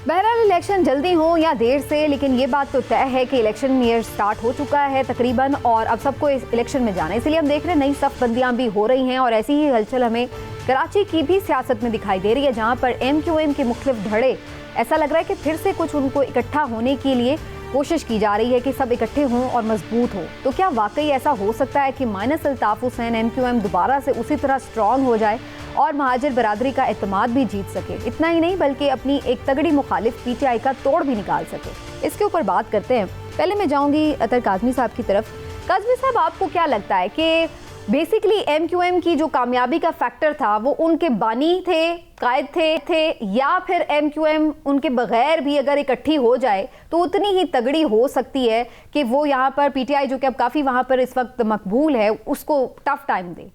S1: बहरहाल इलेक्शन जल्दी हो या देर से, लेकिन ये बात तो तय है कि इलेक्शन ईयर स्टार्ट हो चुका है तकरीबन, और अब सबको इस इलेक्शन में जाना है। इसलिए हम देख रहे हैं नई सफबंदियां भी हो रही हैं, और ऐसी ही हलचल हमें कराची की भी सियासत में दिखाई दे रही है, जहां पर MQM के मुख्तलिफ धड़े, ऐसा लग रहा है कि फिर से कुछ उनको इकट्ठा होने के लिए कोशिश की जा रही है कि सब इकट्ठे हों और मजबूत हो। तो क्या वाकई ऐसा हो सकता है कि माइनस अल्ताफ हुसैन MQM दोबारा से उसी तरह स्ट्रॉन्ग हो जाए और महाजिर बरादरी का एतमाद भी जीत सके? इतना ही नहीं बल्कि अपनी एक तगड़ी मुखालिफ PTI का तोड़ भी निकाल सके। इसके ऊपर बात करते हैं। पहले मैं जाऊंगी अतर काज़मी साहब की तरफ। काज़मी साहब, आपको क्या लगता है कि बेसिकली MQM की जो कामयाबी का फैक्टर था वो उनके बानी थे, कायद थे, या फिर MQM उनके बगैर भी अगर इकट्ठी हो जाए तो उतनी ही तगड़ी हो सकती है कि वो यहाँ पर PTI जो कि अब काफ़ी वहाँ पर इस वक्त मकबूल है उसको टफ टाइम दे?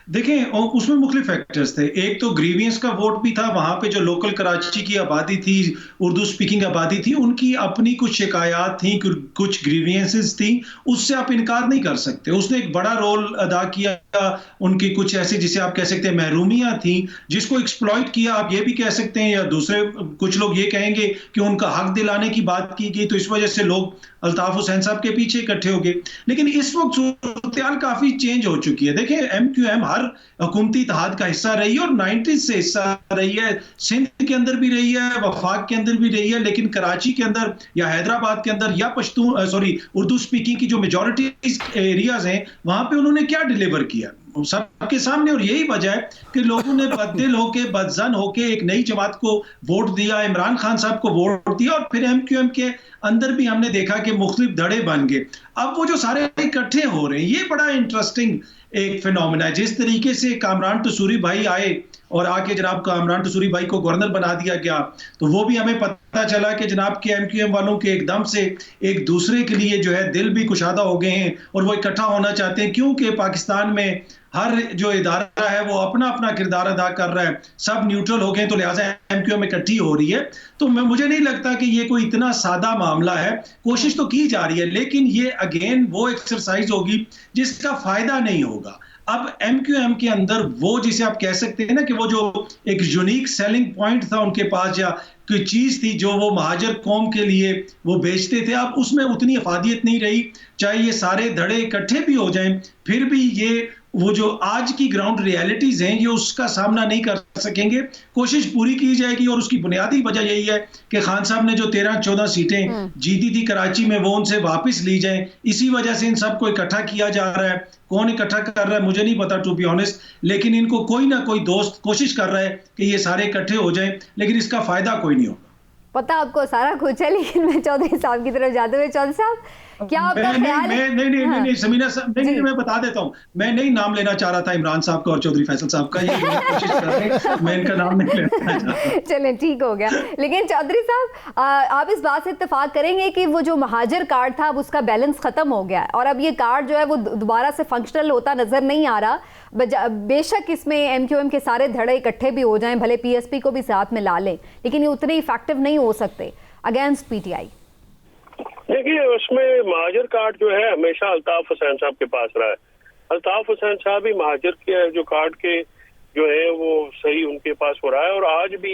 S3: देखें उसमें मुख्तलिफ फैक्टर्स थे। एक तो ग्रीवियंस का वोट भी था, वहां पे जो लोकल कराची की आबादी थी, उर्दू स्पीकिंग आबादी थी, उनकी अपनी कुछ शिकायत थी, कुछ ग्रीवियंसेस थी, उससे आप इनकार नहीं कर सकते। उसने एक बड़ा रोल अदा किया। उनकी कुछ ऐसी, जिसे आप कह सकते हैं महरूमियां थी, जिसको एक्सप्लॉइट किया, आप ये भी कह सकते हैं, या दूसरे कुछ लोग ये कहेंगे कि उनका हक दिलाने की बात की गई, तो इस वजह से लोग अल्ताफ हुसैन साहब के पीछे इकट्ठे हो गए। लेकिन इस वक्त सूरत काफी चेंज हो चुकी है। देखिए MQM हर हुकूमती इत्तेहाद का हिस्सा रही है और 90s से हिस्सा रही है। सिंध के अंदर भी रही है, वफाक के अंदर भी रही है, लेकिन कराची के अंदर या हैदराबाद के अंदर या उर्दू स्पीकिंग की जो मेजॉरिटी एरियाज हैं, वहां पे उन्होंने क्या डिलीवर किया सबके सामने। और यही वजह है कि लोगों ने बददिल होके, बदजन होके एक नई जमात को वोट दिया, इमरान खान साहब को वोट दिया, और फिर MQM के अंदर भी हमने देखा कि मुख्तलिफ धड़े बन गए। अब वो जो सारे इकट्ठे हो रहे हैं, ये बड़ा इंटरेस्टिंग एक फिनोमेना है। जिस तरीके से कामरान टसूरी भाई आए और आके जनाब कामरान टसूरी भाई को गवर्नर बना दिया गया, तो वो भी हमें पता चला कि जनाब के MQM वालों के एकदम से एक दूसरे के लिए जो है दिल भी कुशादा हो गए हैं और वो इकट्ठा होना चाहते हैं, क्योंकि पाकिस्तान में हर जो इदारा है वो अपना अपना किरदार अदा कर रहा है, सब न्यूट्रल हो गए, तो लिहाजा MQM इकट्ठी हो रही है। तो मुझे नहीं लगता कि ये कोई इतना सादा मामला है। कोशिश तो की जा रही है, लेकिन ये अगेन वो एक्सरसाइज होगी जिसका फायदा नहीं होगा। अब MQM के अंदर वो, जिसे आप कह सकते हैं ना कि वो जो एक यूनिक सेलिंग पॉइंट था उनके पास, या कोई चीज थी जो वो महाजर कौम के लिए वो बेचते थे, अब उसमें उतनी अफादियत नहीं रही। चाहे ये सारे धड़े इकट्ठे भी हो जाएं, फिर भी ये वो जो आज की ग्राउंड रियलिटीज हैं, ये उसका सामना नहीं कर सकेंगे। कोशिश पूरी की जाएगी, और उसकी बुनियादी वजह यही है कि खान साहब ने जो 13-14 सीटें जीती थी कराची में, वो उनसे वापस ली जाएं। इसी वजह से इन सबको इकट्ठा किया जा रहा है। कौन इकट्ठा कर रहा है मुझे नहीं पता, टू बी ऑनेस्ट, लेकिन इनको कोई ना कोई दोस्त कोशिश कर रहा है कि ये सारे इकट्ठे हो जाएं, लेकिन इसका फायदा कोई नहीं होगा।
S1: पता आपको सारा कुछ है, लेकिन मैं चौधरी साहब की तरफ जाते हुए, चौधरी साहब क्या आपका ख्याल है?
S3: नहीं समीना साहब, नहीं, मैं बता देता हूं, मैं नहीं नाम लेना चाह रहा था इमरान साहब का और चौधरी फैसल साहब का, ये कोशिश कर रहे हैं, मैं इनका नाम नहीं लेना चाहता।
S1: चलें, ठीक हो गया। लेकिन चौधरी साहब, आप इस बात से इत्तेफाक करेंगे कि वो जो महाजर कार्ड था, अब उसका बैलेंस खत्म हो गया है, और अब ये कार्ड जो है वो दोबारा से फंक्शनल होता नजर नहीं आ रहा। बेशक इसमें MQM के सारे धड़े इकट्ठे भी हो जाएं, भले PSP को भी साथ में ला लें, लेकिन ये उतने इफेक्टिव नहीं हो सकते अगेंस्ट PTI।
S4: देखिए, उसमें महाजर कार्ड जो है हमेशा अल्ताफ हुसैन साहब के पास रहा है। अल्ताफ हुसैन साहब ही महाजर के जो कार्ड के जो है वो सही उनके पास हो रहा है। और आज भी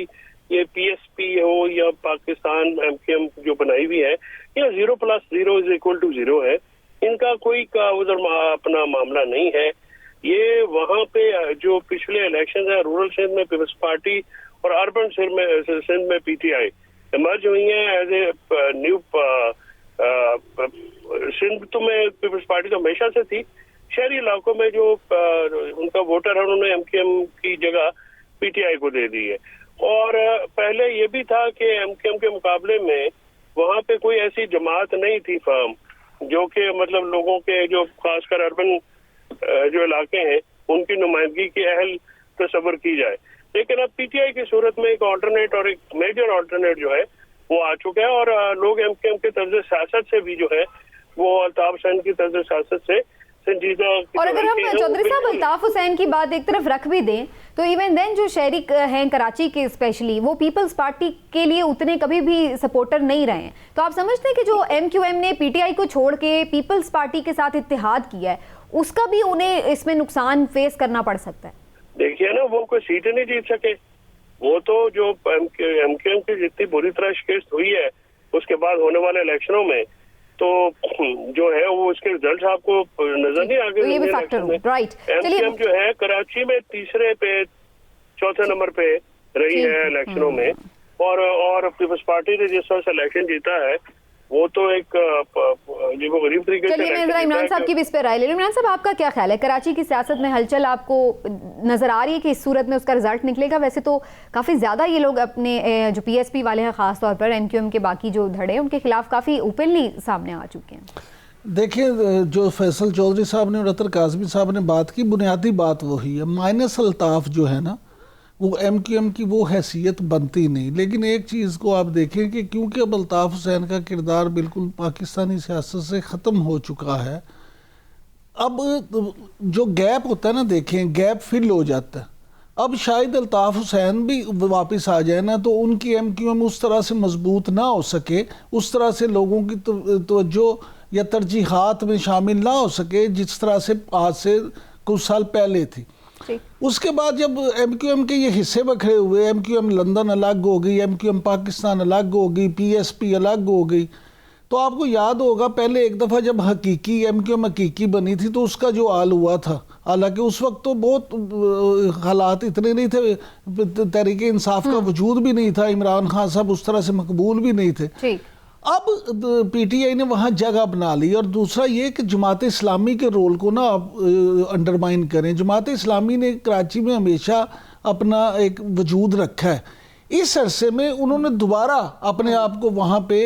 S4: ये PSP हो या पाकिस्तान MQM जो बनाई हुई है, या 0 + 0 = 0 है, इनका कोई का उधर अपना मामला नहीं है। ये वहाँ पे जो पिछले इलेक्शन है, रूरल सिंध में पीपल्स पार्टी और अर्बन सिंध में PTI इमर्ज हुई है एज ए न्यू। सिंध तो में पीपल्स पार्टी तो हमेशा से थी, शहरी इलाकों में जो उनका वोटर है उन्होंने MQM की जगह PTI को दे दी है। और पहले ये भी था कि MQM के मुकाबले में वहाँ पे कोई ऐसी जमात नहीं थी फर्म जो कि मतलब लोगों के जो खासकर अर्बन जो इलाके हैं उनकी नुमाइंदगी की अहल तस्वर की जाए। लेकिन अब PTI की सूरत में एक ऑल्टरनेट और एक मेजर ऑल्टरनेट जो है वो आ चुका है, और लोग MQM के तर्ज सियासत से भी जो है वो अल्ताफ हुसैन की तर्ज सियासत से संजीदा।
S1: और अगर हम चौधरी साहब अल्ताफ हुसैन की बात एक तरफ रख भी दें, तो इवन देन जो शहरी हैं कराची के स्पेशली, वो पीपल्स पार्टी के लिए उतने कभी भी सपोर्टर नहीं रहे हैं। तो आप समझते हैं कि जो MQM ने PTI को छोड़ के पीपल्स पार्टी के साथ इत्तेहाद किया है, उसका भी उन्हें इसमें नुकसान फेस करना पड़ सकता है?
S4: देखिए ना, वो कोई सीटें नहीं जीत सके। वो तो जो MQM की जितनी बुरी तरह शिकस्त हुई है उसके बाद होने वाले इलेक्शनों में, तो जो है वो उसके रिजल्ट आपको नजर नहीं आ गए।
S1: तो ये भी फैक्टर है, राइट।
S4: MQM जो है कराची में तीसरे पे 4थे नंबर पे रही है इलेक्शनों में, और पीपल्स पार्टी ने जिस तरह से इलेक्शन जीता है वो तो एक जो गरीब तरीके से।
S1: चलिए, मैं जरा इमरान साहब की भी इस पे राय ले लूं। इमरान साहब, आपका क्या ख्याल है, कराची की सियासत में हलचल आपको नजर आ रही है कि इस सूरत में उसका रिजल्ट निकलेगा? वैसे तो काफी ज्यादा ये लोग अपने जो PSP वाले हैं, खास तौर पर MQM के बाकी जो धड़े हैं उनके खिलाफ काफी ओपनली सामने आ चुके हैं।
S2: देखिए, जो फैसल चौधरी साहब ने और अतर काज़मी साहब ने बात की, बुनियादी बात वही है, माइनस अल्ताफ जो है ना, वो MQM की वो हैसियत बनती नहीं। लेकिन एक चीज़ को आप देखें कि क्योंकि अब अल्ताफ हुसैन का किरदार बिल्कुल पाकिस्तानी सियासत से ख़त्म हो चुका है, अब जो गैप होता है ना, देखें गैप फिल हो जाता है। अब शायद अल्ताफ़ हुसैन भी वापस आ जाए ना, तो उनकी MQM उस तरह से मजबूत ना हो सके, उस तरह से लोगों की तवज्जो या तरजीहात में शामिल ना हो सके जिस तरह से आज से कुछ साल पहले थी। उसके बाद जब MQM के ये हिस्से बखरे हुए, MQM लंदन अलग हो गई, MQM पाकिस्तान अलग हो गई, PSP अलग हो गई, तो आपको याद होगा पहले एक दफ़ा जब हकीकी MQM हकीकी बनी थी तो उसका जो हाल हुआ था, हालांकि उस वक्त तो बहुत हालात इतने नहीं थे, तहरीक इंसाफ का वजूद भी नहीं था, इमरान खान साहब उस तरह से मकबूल भी नहीं थे। अब PTI ने वहाँ जगह बना ली। और दूसरा ये कि जमात इस्लामी के रोल को ना आप अंडरमाइन करें। जमात इस्लामी ने कराची में हमेशा अपना एक वजूद रखा है। इस अरसे में उन्होंने दोबारा अपने आप को वहाँ पे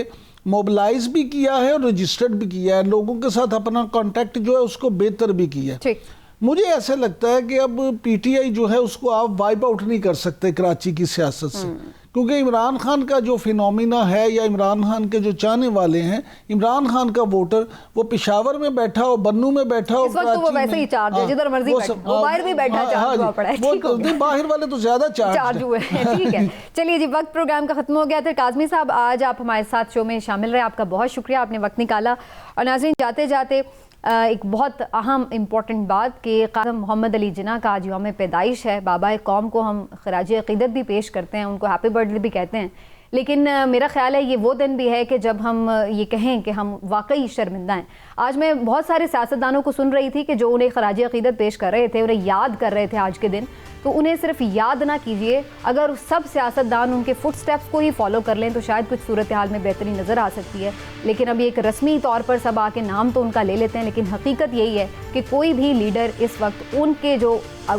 S2: मोबिलाइज भी किया है और रजिस्टर्ड भी किया है, लोगों के साथ अपना कांटेक्ट जो है उसको बेहतर भी किया है। मुझे ऐसा लगता है कि अब PTI जो है उसको आप वाइप आउट नहीं कर सकते कराची की सियासत से, क्योंकि इमरान खान का जो फिनोमिना है या इमरान खान के जो चाहने वाले हैं, इमरान खान का वोटर वो पेशावर में बैठा हो, बन्नू में बैठा हो,
S1: इस वक्त तो वो वैसे ही चार्ज है, जिधर मर्जी बैठे, वो बाहर भी बैठा चार्ज हुआ पड़ा है, ठीक हो गया।
S2: बाहर वाले तो ज्यादा चार्ज
S1: हुए हैं। ठीक है, चलिए जी, वक्त प्रोग्राम का खत्म हो गया। तो काज़मी साहब, आज आप हमारे साथ शो में शामिल रहे, आपका बहुत शुक्रिया, आपने वक्त निकाला। और नाज़रीन, जाते जाते एक बहुत अहम इम्पॉर्टेंट बात कि क़ासिम मोहम्मद अली जिन्ना का आज यौम पैदाइश है। बाबा कौम को हम खराज अक़ीदत भी पेश करते हैं, उनको हैप्पी बर्थडे भी कहते हैं, लेकिन मेरा ख्याल है ये वो दिन भी है कि जब हम ये कहें कि हम वाकई शर्मिंदा हैं। आज मैं बहुत सारे सियासतदानों को सुन रही थी कि जो उन्हें खराज अक़ीदत पेश कर रहे थे, उन्हें याद कर रहे थे आज के दिन, तो उन्हें सिर्फ याद ना कीजिए, अगर सब सियासतदान उनके फुट स्टेप्स को ही फॉलो कर लें तो शायद कुछ सूरत हाल में बेहतरी नज़र आ सकती है। लेकिन अभी एक रस्मी तौर पर सब आके नाम तो उनका ले लेते हैं, लेकिन हकीकत यही है कि कोई भी लीडर इस वक्त उनके जो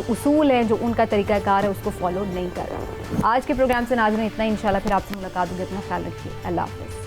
S1: उसूल हैं, जो उनका तरीक़ाकार है, उसको फॉलो नहीं कर रहा। आज के प्रोग्राम से नाज़रीन इतना ही, इंशाल्लाह फिर आपसे मुलाकात होगी। अपना ख्याल रखिए, अल्लाह हाफ़िज़।